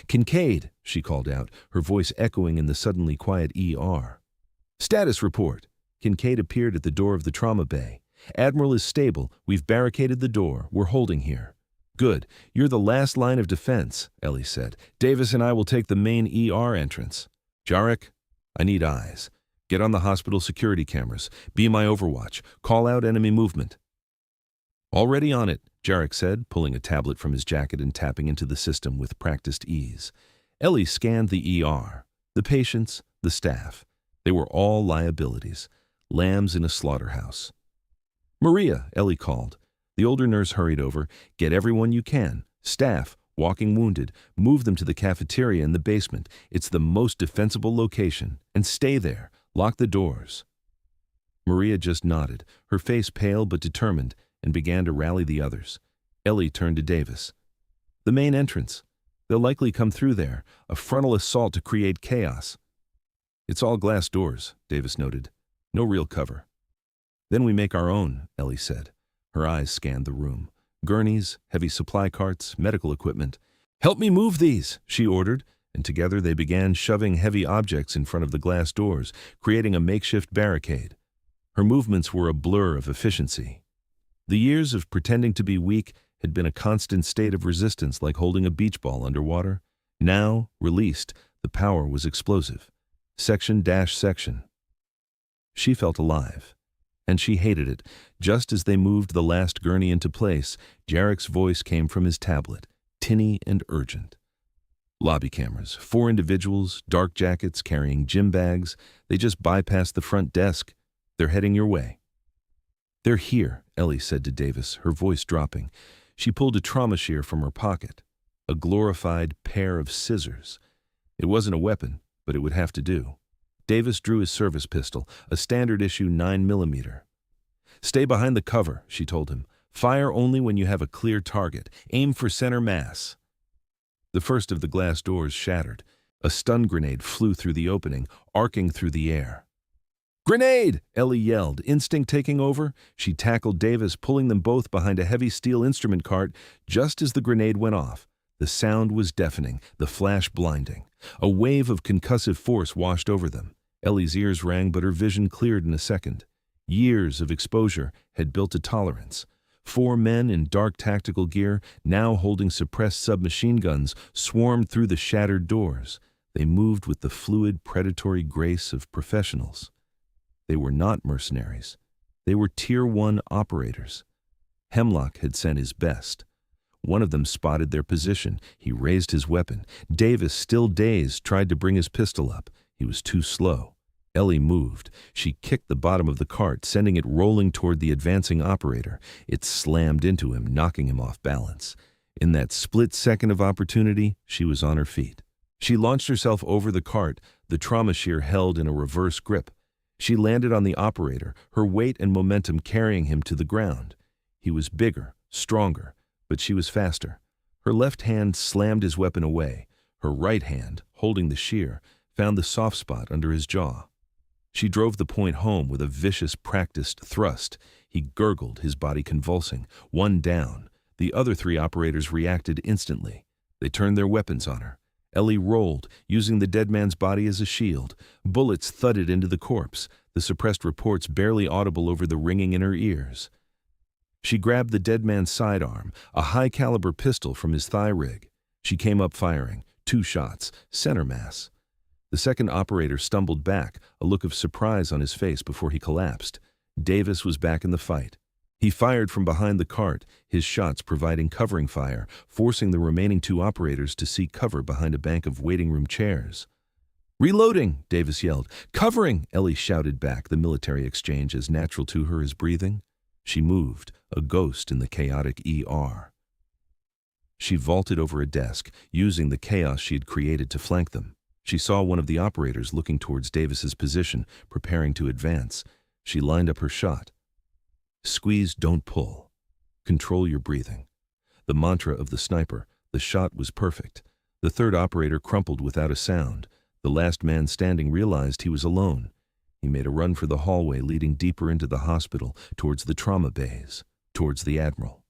"Kincaid," she called out, her voice echoing in the suddenly quiet ER. "Status report." Kincaid appeared at the door of the trauma bay. "Admiral is stable. We've barricaded the door. We're holding here." "Good. You're the last line of defense," Ellie said. "Davis and I will take the main ER entrance. Jarek, I need eyes. Get on the hospital security cameras. Be my overwatch. Call out enemy movement." "Already on it," Jarek said, pulling a tablet from his jacket and tapping into the system with practiced ease. Ellie scanned the ER, the patients, the staff. They were all liabilities, lambs in a slaughterhouse. "Maria," Ellie called. The older nurse hurried over. "Get everyone you can. Staff, walking wounded. Move them to the cafeteria in the basement. It's the most defensible location. And stay there. Lock the doors." Maria just nodded, her face pale but determined, and began to rally the others. Ellie turned to Davis. "The main entrance. They'll likely come through there, a frontal assault to create chaos." "It's all glass doors," Davis noted. "No real cover." "Then we make our own," Ellie said. Her eyes scanned the room. Gurneys, heavy supply carts, medical equipment. "Help me move these," she ordered, and together they began shoving heavy objects in front of the glass doors, creating a makeshift barricade. Her movements were a blur of efficiency. The years of pretending to be weak had been a constant state of resistance, like holding a beach ball underwater. Now, released, the power was explosive. Section. She felt alive. And she hated it. Just as they moved the last gurney into place, Jarek's voice came from his tablet, tinny and urgent. Lobby cameras, 4 individuals, dark jackets, carrying gym bags. They just bypassed the front desk. They're heading your way. They're here, Ellie said to Davis, her voice dropping. She pulled a trauma shear from her pocket, a glorified pair of scissors. It wasn't a weapon, but it would have to do. Davis drew his service pistol, a standard-issue 9mm. Stay behind the cover, she told him. Fire only when you have a clear target. Aim for center mass. The first of the glass doors shattered. A stun grenade flew through the opening, arcing through the air. "Grenade!" Ellie yelled, instinct taking over. She tackled Davis, pulling them both behind a heavy steel instrument cart just as the grenade went off. The sound was deafening, the flash blinding. A wave of concussive force washed over them. Ellie's ears rang, but her vision cleared in a second. Years of exposure had built a tolerance. 4 men in dark tactical gear, now holding suppressed submachine guns, swarmed through the shattered doors. They moved with the fluid, predatory grace of professionals. They were not mercenaries. They were Tier 1 operators. Hemlock had sent his best. One of them spotted their position. He raised his weapon. Davis, still dazed, tried to bring his pistol up. He was too slow. Ellie moved. She kicked the bottom of the cart, sending it rolling toward the advancing operator. It slammed into him, knocking him off balance. In that split second of opportunity, she was on her feet. She launched herself over the cart, the trauma shear held in a reverse grip. She landed on the operator, her weight and momentum carrying him to the ground. He was bigger, stronger, but she was faster. Her left hand slammed his weapon away. Her right hand, holding the shear, found the soft spot under his jaw. She drove the point home with a vicious, practiced thrust. He gurgled, his body convulsing. 1 down. The other 3 operators reacted instantly. They turned their weapons on her. Ellie rolled, using the dead man's body as a shield. Bullets thudded into the corpse, the suppressed reports barely audible over the ringing in her ears. She grabbed the dead man's sidearm, a high-caliber pistol from his thigh rig. She came up firing. 2 shots, center mass. The second operator stumbled back, a look of surprise on his face before he collapsed. Davis was back in the fight. He fired from behind the cart, his shots providing covering fire, forcing the remaining 2 operators to seek cover behind a bank of waiting room chairs. "Reloading!" Davis yelled. "Covering!" Ellie shouted back, the military exchange as natural to her as breathing. She moved, a ghost in the chaotic ER. She vaulted over a desk, using the chaos she had created to flank them. She saw one of the operators looking towards Davis's position, preparing to advance. She lined up her shot. Squeeze, don't pull. Control your breathing. The mantra of the sniper. The shot was perfect. The third operator crumpled without a sound. The last man standing realized he was alone. He made a run for the hallway leading deeper into the hospital, towards the trauma bays, towards the Admiral.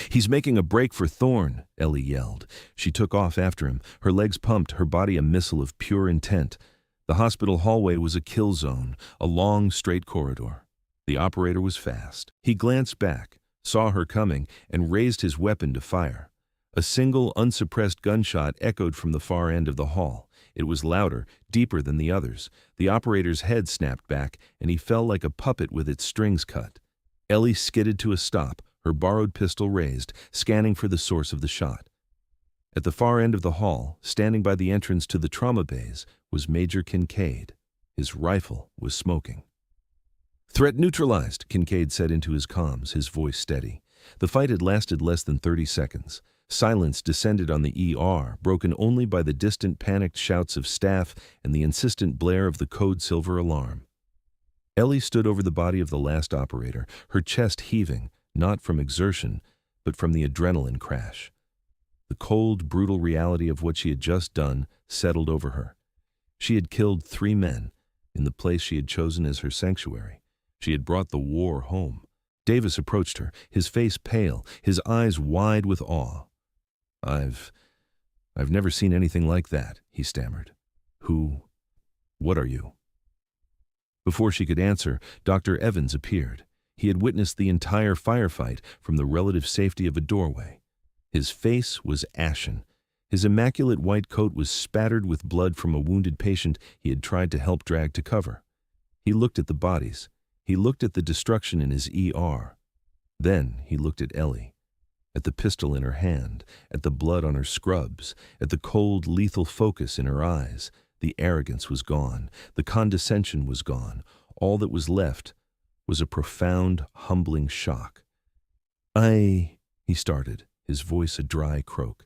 "He's making a break for Thorne," Ellie yelled. She took off after him, her legs pumped, her body a missile of pure intent. The hospital hallway was a kill zone, a long, straight corridor. The operator was fast. He glanced back, saw her coming, and raised his weapon to fire. A single, unsuppressed gunshot echoed from the far end of the hall. It was louder, deeper than the others. The operator's head snapped back, and he fell like a puppet with its strings cut. Ellie skidded to a stop, her borrowed pistol raised, scanning for the source of the shot. At the far end of the hall, standing by the entrance to the trauma bays, was Major Kincaid. His rifle was smoking. "Threat neutralized," Kincaid said into his comms, his voice steady. The fight had lasted less than 30 seconds. Silence descended on the ER, broken only by the distant panicked shouts of staff and the insistent blare of the code silver alarm. Ellie stood over the body of the last operator, her chest heaving, not from exertion, but from the adrenaline crash. The cold, brutal reality of what she had just done settled over her. She had killed 3 men in the place she had chosen as her sanctuary. She had brought the war home. Davis approached her, his face pale, his eyes wide with awe. I've never seen anything like that," he stammered. What are you?" Before she could answer, Dr. Evans appeared. He had witnessed the entire firefight from the relative safety of a doorway. His face was ashen. His immaculate white coat was spattered with blood from a wounded patient he had tried to help drag to cover. He looked at the bodies. He looked at the destruction in his ER. Then he looked at Ellie, at the pistol in her hand, at the blood on her scrubs, at the cold, lethal focus in her eyes. The arrogance was gone. The condescension was gone. All that was left was a profound, humbling shock. He started, his voice a dry croak.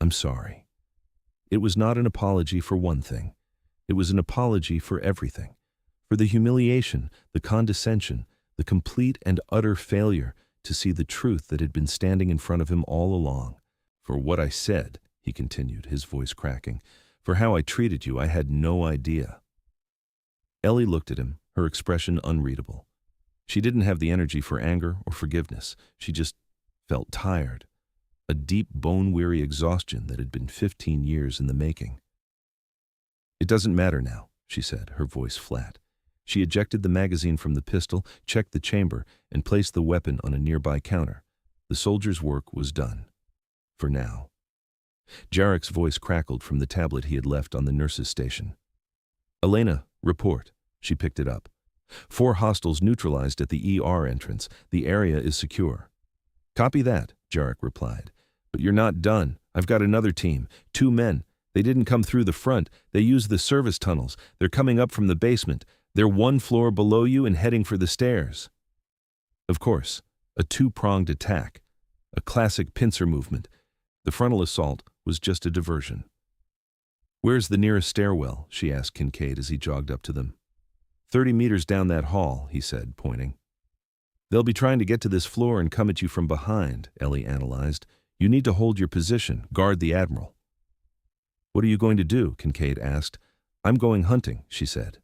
I'm sorry. It was not an apology for one thing. It was an apology for everything. For the humiliation, the condescension, the complete and utter failure to see the truth that had been standing in front of him all along. For what I said, he continued, his voice cracking, for how I treated you, I had no idea. Ellie looked at him, her expression unreadable. She didn't have the energy for anger or forgiveness. She just felt tired. A deep, bone-weary exhaustion that had been 15 years in the making. It doesn't matter now, she said, her voice flat. She ejected the magazine from the pistol, checked the chamber, and placed the weapon on a nearby counter. The soldier's work was done. For now. Jarek's voice crackled from the tablet he had left on the nurse's station. Elena, report. She picked it up. 4 hostiles neutralized at the ER entrance. The area is secure. Copy that, Jarek replied. But you're not done. I've got another team. 2 men. They didn't come through the front. They used the service tunnels. They're coming up from the basement. They're 1 floor below you and heading for the stairs. Of course, a 2-pronged attack. A classic pincer movement. The frontal assault was just a diversion. Where's the nearest stairwell? She asked Kincaid as he jogged up to them. 30 meters down that hall, he said, pointing. They'll be trying to get to this floor and come at you from behind, Ellie analyzed. You need to hold your position, guard the Admiral. What are you going to do? Kincaid asked. I'm going hunting, she said.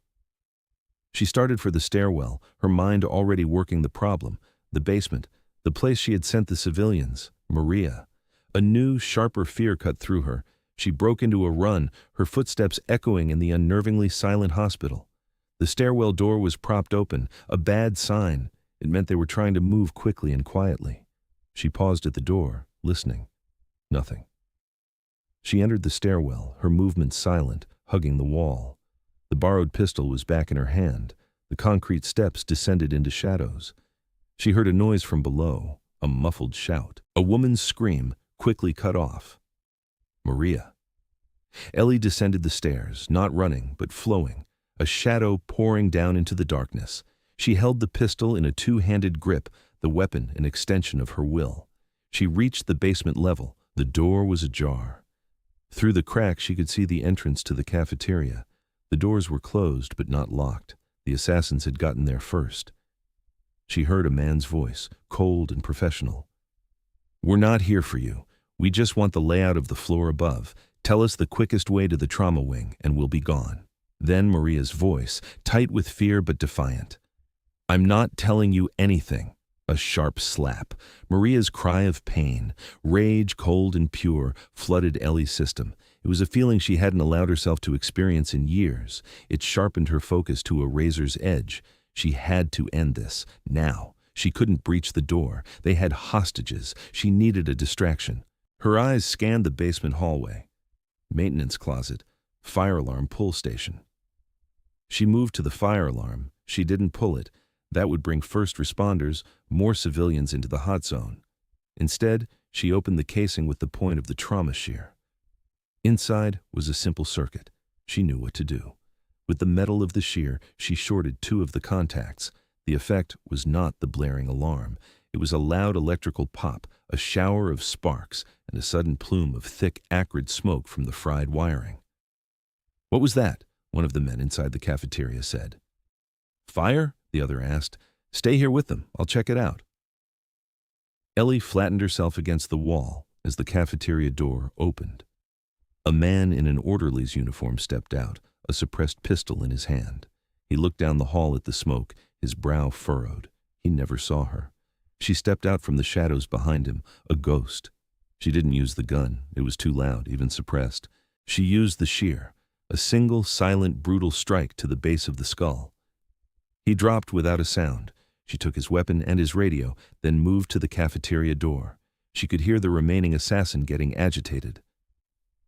She started for the stairwell, her mind already working the problem, the basement, the place she had sent the civilians, Maria. A new, sharper fear cut through her. She broke into a run, her footsteps echoing in the unnervingly silent hospital. The stairwell door was propped open, a bad sign. It meant they were trying to move quickly and quietly. She paused at the door, listening. Nothing. She entered the stairwell, her movements silent, hugging the wall. The borrowed pistol was back in her hand. The concrete steps descended into shadows. She heard a noise from below, a muffled shout. A woman's scream, quickly cut off. Maria. Ellie descended the stairs, not running, but flowing, a shadow pouring down into the darkness. She held the pistol in a 2-handed grip, the weapon an extension of her will. She reached the basement level. The door was ajar. Through the crack she could see the entrance to the cafeteria. The doors were closed but not locked. The assassins had gotten there first. She heard a man's voice, cold and professional. We're not here for you. We just want the layout of the floor above. Tell us the quickest way to the trauma wing, and we'll be gone. Then Maria's voice, tight with fear but defiant. I'm not telling you anything. A sharp slap. Maria's cry of pain, rage cold and pure, flooded Ellie's system. It was a feeling she hadn't allowed herself to experience in years. It sharpened her focus to a razor's edge. She had to end this, now. She couldn't breach the door. They had hostages. She needed a distraction. Her eyes scanned the basement hallway. Maintenance closet. Fire alarm pull station. She moved to the fire alarm. She didn't pull it. That would bring first responders, more civilians into the hot zone. Instead, she opened the casing with the point of the trauma shear. Inside was a simple circuit. She knew what to do. With the metal of the shear, she shorted 2 of the contacts. The effect was not the blaring alarm. It was a loud electrical pop, a shower of sparks, and a sudden plume of thick, acrid smoke from the fried wiring. What was that? One of the men inside the cafeteria said. Fire? The other asked. Stay here with them. I'll check it out. Ellie flattened herself against the wall as the cafeteria door opened. A man in an orderly's uniform stepped out, a suppressed pistol in his hand. He looked down the hall at the smoke, his brow furrowed. He never saw her. She stepped out from the shadows behind him, a ghost. She didn't use the gun. It was too loud, even suppressed. She used the shear, a single, silent, brutal strike to the base of the skull. He dropped without a sound. She took his weapon and his radio, then moved to the cafeteria door. She could hear the remaining assassin getting agitated.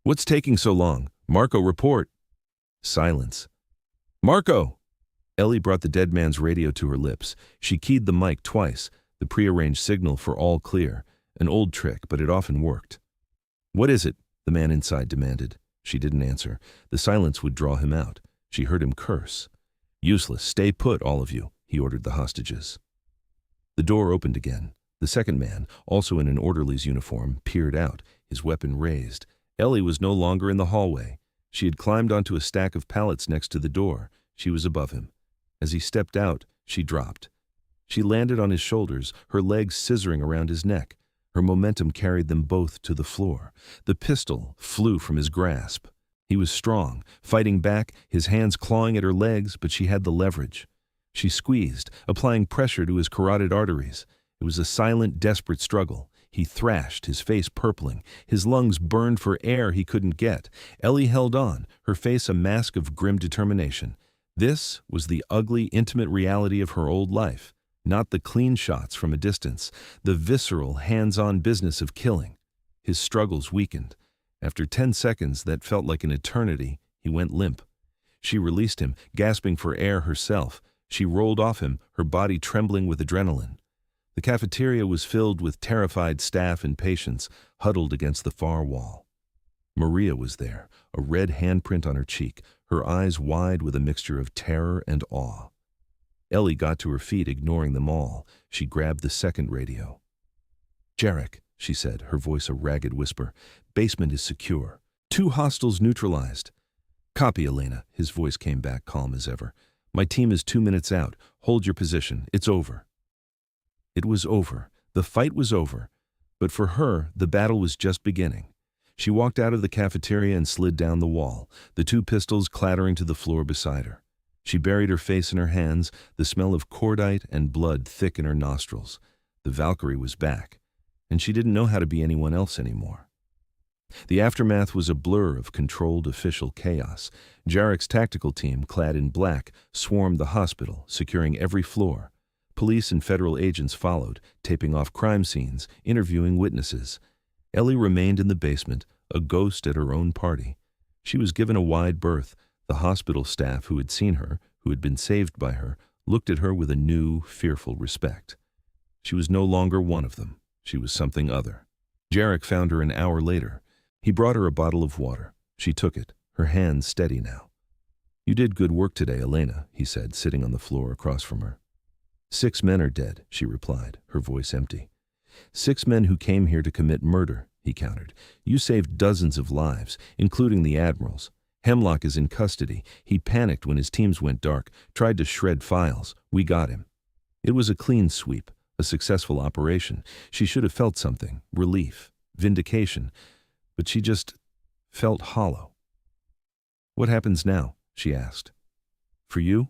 What's taking so long? Marco, report. Silence. Marco! Ellie brought the dead man's radio to her lips. She keyed the mic twice, the prearranged signal for all clear. An old trick, but it often worked. What is it? The man inside demanded. She didn't answer. The silence would draw him out. She heard him curse. Useless. Stay put, all of you, he ordered the hostages. The door opened again. The second man, also in an orderly's uniform, peered out, his weapon raised. Ellie was no longer in the hallway. She had climbed onto a stack of pallets next to the door. She was above him. As he stepped out, she dropped. She landed on his shoulders, her legs scissoring around his neck. Her momentum carried them both to the floor. The pistol flew from his grasp. He was strong, fighting back, his hands clawing at her legs, but she had the leverage. She squeezed, applying pressure to his carotid arteries. It was a silent, desperate struggle. He thrashed, his face purpling. His lungs burned for air he couldn't get. Ellie held on, her face a mask of grim determination. This was the ugly, intimate reality of her old life, not the clean shots from a distance, the visceral, hands-on business of killing. His struggles weakened. After 10 seconds that felt like an eternity, he went limp. She released him, gasping for air herself. She rolled off him, her body trembling with adrenaline. The cafeteria was filled with terrified staff and patients, huddled against the far wall. Maria was there, a red handprint on her cheek, her eyes wide with a mixture of terror and awe. Ellie got to her feet, ignoring them all. She grabbed the second radio. "Jarek," she said, her voice a ragged whisper. "Basement is secure. 2 hostiles neutralized." "Copy, Elena." His voice came back calm as ever. "My team is 2 minutes out. Hold your position. It's over." It was over. The fight was over. But for her, the battle was just beginning. She walked out of the cafeteria and slid down the wall, the 2 pistols clattering to the floor beside her. She buried her face in her hands, the smell of cordite and blood thick in her nostrils. The Valkyrie was back, and she didn't know how to be anyone else anymore. The aftermath was a blur of controlled official chaos. Jarek's tactical team, clad in black, swarmed the hospital, securing every floor. Police and federal agents followed, taping off crime scenes, interviewing witnesses. Ellie remained in the basement, a ghost at her own party. She was given a wide berth. The hospital staff who had seen her, who had been saved by her, looked at her with a new, fearful respect. She was no longer one of them. She was something other. Jarek found her an hour later. He brought her a bottle of water. She took it, her hands steady now. "You did good work today, Elena," he said, sitting on the floor across from her. 6 men are dead," she replied, her voice empty. 6 men who came here to commit murder, he countered. "You saved dozens of lives, including the Admiral's. Hemlock is in custody. He panicked when his teams went dark, tried to shred files. We got him. It was a clean sweep, a successful operation. She should have felt something, relief, vindication, but she just felt hollow." "What happens now?" she asked. "For you?"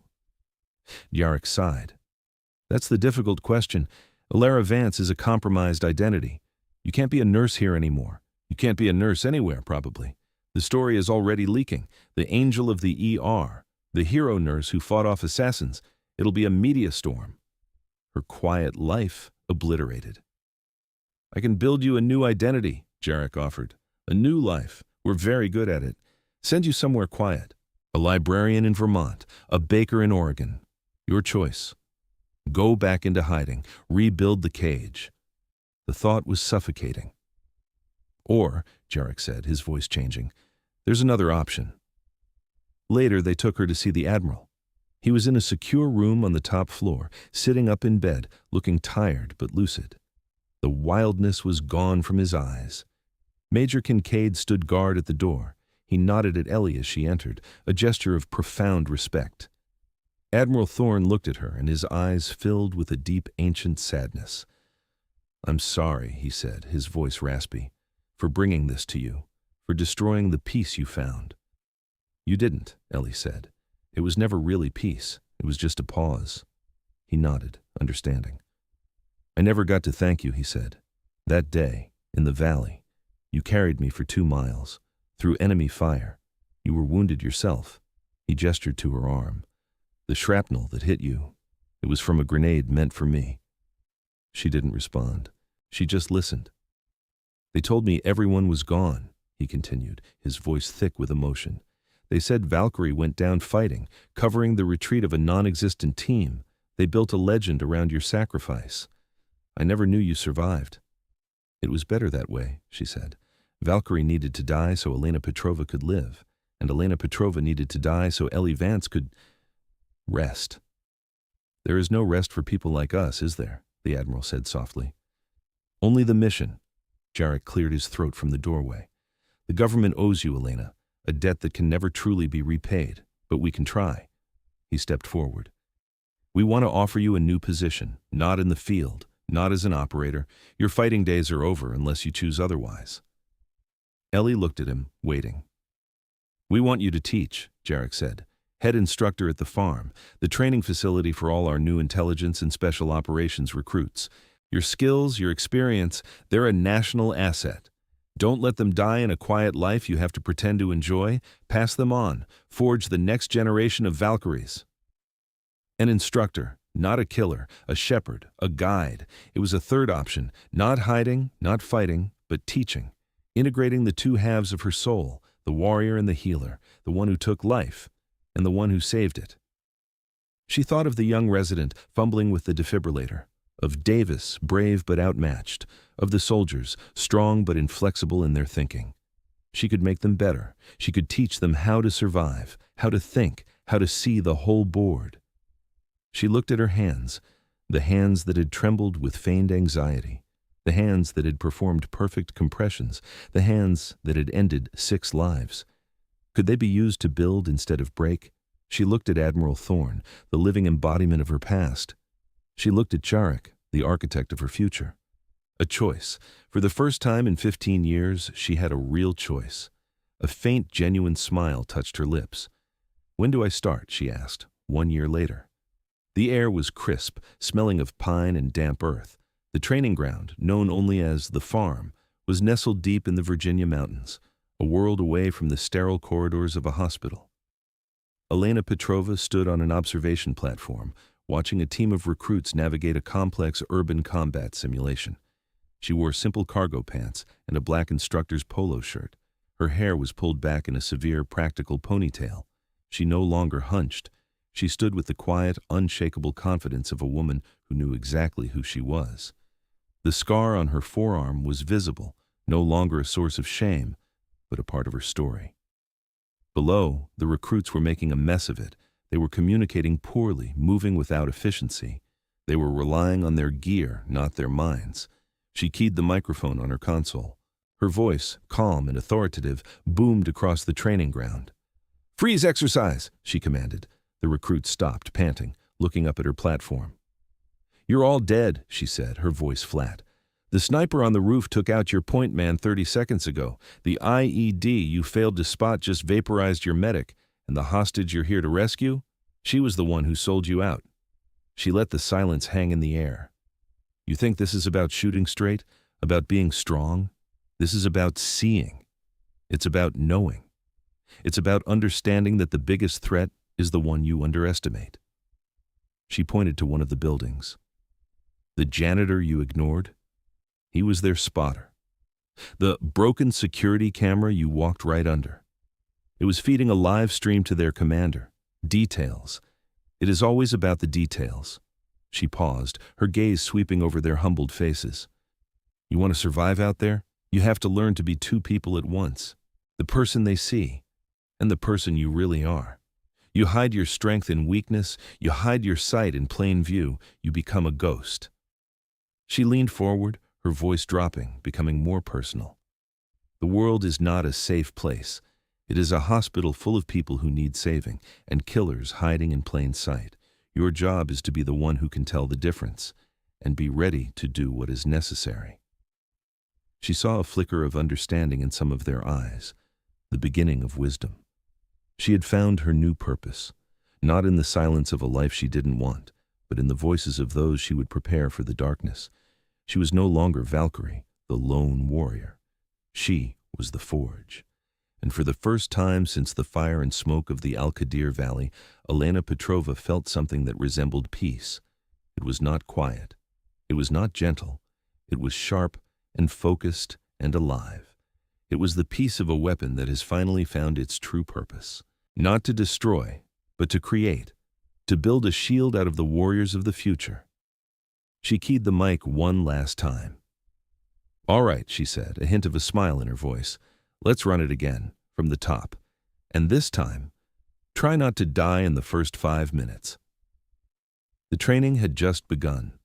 Jarek sighed. "That's the difficult question. Alara Vance is a compromised identity. You can't be a nurse here anymore. You can't be a nurse anywhere, probably. The story is already leaking. The angel of the ER, the hero nurse who fought off assassins. It'll be a media storm. Her quiet life obliterated." "I can build you a new identity," Jarek offered. "A new life. We're very good at it. Send you somewhere quiet. A librarian in Vermont, a baker in Oregon. Your choice. Go back into hiding. Rebuild the cage." The thought was suffocating. "Or," Jarek said, his voice changing, "there's another option." Later, they took her to see the Admiral. He was in a secure room on the top floor, sitting up in bed, looking tired but lucid. The wildness was gone from his eyes. Major Kincaid stood guard at the door. He nodded at Ellie as she entered, a gesture of profound respect. Admiral Thorne looked at her, and his eyes filled with a deep, ancient sadness. "I'm sorry," he said, his voice raspy, "for bringing this to you, for destroying the peace you found." "You didn't," Ellie said. "It was never really peace. It was just a pause." He nodded, understanding. "I never got to thank you," he said. "That day, in the valley, you carried me for 2 miles, through enemy fire. You were wounded yourself." He gestured to her arm. "The shrapnel that hit you, it was from a grenade meant for me." She didn't respond. She just listened. "They told me everyone was gone," he continued, his voice thick with emotion. They said Valkyrie went down fighting, covering the retreat of a non-existent team. They built a legend around your sacrifice. I never knew you survived. It was better that way, she said. Valkyrie needed to die so Elena Petrova could live, and Elena Petrova needed to die so Ellie Vance could rest. There is no rest for people like us, is there? The Admiral said softly. Only the mission. Jarek cleared his throat from the doorway. The government owes you, Elena, a debt that can never truly be repaid, but we can try. He stepped forward. We want to offer you a new position, not in the field, not as an operator. Your fighting days are over unless you choose otherwise. Ellie looked at him, waiting. We want you to teach, Jarek said. Head instructor at the farm, the training facility for all our new intelligence and special operations recruits. Your skills, your experience, they're a national asset. Don't let them die in a quiet life you have to pretend to enjoy. Pass them on. Forge the next generation of Valkyries. An instructor, not a killer, a shepherd, a guide. It was a third option, not hiding, not fighting, but teaching. Integrating the two halves of her soul, the warrior and the healer, the one who took life, and the one who saved it. She thought of the young resident fumbling with the defibrillator, of Davis, brave but outmatched, of the soldiers, strong but inflexible in their thinking. She could make them better. She could teach them how to survive, how to think, how to see the whole board. She looked at her hands, the hands that had trembled with feigned anxiety, the hands that had performed perfect compressions, the hands that had ended 6 lives. Could they be used to build instead of break? She looked at Admiral Thorne, the living embodiment of her past. She looked at Jarek, the architect of her future. A choice. For the first time in 15 years, she had a real choice. A faint, genuine smile touched her lips. When do I start? She asked, 1 year later. The air was crisp, smelling of pine and damp earth. The training ground, known only as the farm, was nestled deep in the Virginia mountains, a world away from the sterile corridors of a hospital. Elena Petrova stood on an observation platform, watching a team of recruits navigate a complex urban combat simulation. She wore simple cargo pants and a black instructor's polo shirt. Her hair was pulled back in a severe, practical ponytail. She no longer hunched. She stood with the quiet, unshakable confidence of a woman who knew exactly who she was. The scar on her forearm was visible, no longer a source of shame, but a part of her story. Below, the recruits were making a mess of it. They were communicating poorly, moving without efficiency. They were relying on their gear, not their minds. She keyed the microphone on her console. Her voice, calm and authoritative, boomed across the training ground. "Freeze exercise," she commanded. The recruits stopped, panting, looking up at her platform. "You're all dead," she said, her voice flat. "The sniper on the roof took out your point man 30 seconds ago. The IED you failed to spot just vaporized your medic, and the hostage you're here to rescue? She was the one who sold you out." She let the silence hang in the air. "You think this is about shooting straight? About being strong? This is about seeing. It's about knowing. It's about understanding that the biggest threat is the one you underestimate." She pointed to one of the buildings. "The janitor you ignored? He was their spotter. The broken security camera you walked right under. It was feeding a live stream to their commander. Details. It is always about the details." She paused, her gaze sweeping over their humbled faces. "You want to survive out there? You have to learn to be 2 people at once. The person they see, and the person you really are. You hide your strength in weakness, you hide your sight in plain view, you become a ghost." She leaned forward, her voice dropping, becoming more personal. "The world is not a safe place. It is a hospital full of people who need saving, and killers hiding in plain sight. Your job is to be the one who can tell the difference, and be ready to do what is necessary." She saw a flicker of understanding in some of their eyes, the beginning of wisdom. She had found her new purpose, not in the silence of a life she didn't want, but in the voices of those she would prepare for the darkness. She was no longer Valkyrie, the lone warrior. She was the Forge. And for the first time since the fire and smoke of the Al-Qadir Valley, Elena Petrova felt something that resembled peace. It was not quiet. It was not gentle. It was sharp and focused and alive. It was the piece of a weapon that has finally found its true purpose. Not to destroy, but to create. To build a shield out of the warriors of the future. She keyed the mic one last time. "All right," she said, a hint of a smile in her voice. "Let's run it again, from the top. And this time, try not to die in the first 5 minutes." The training had just begun.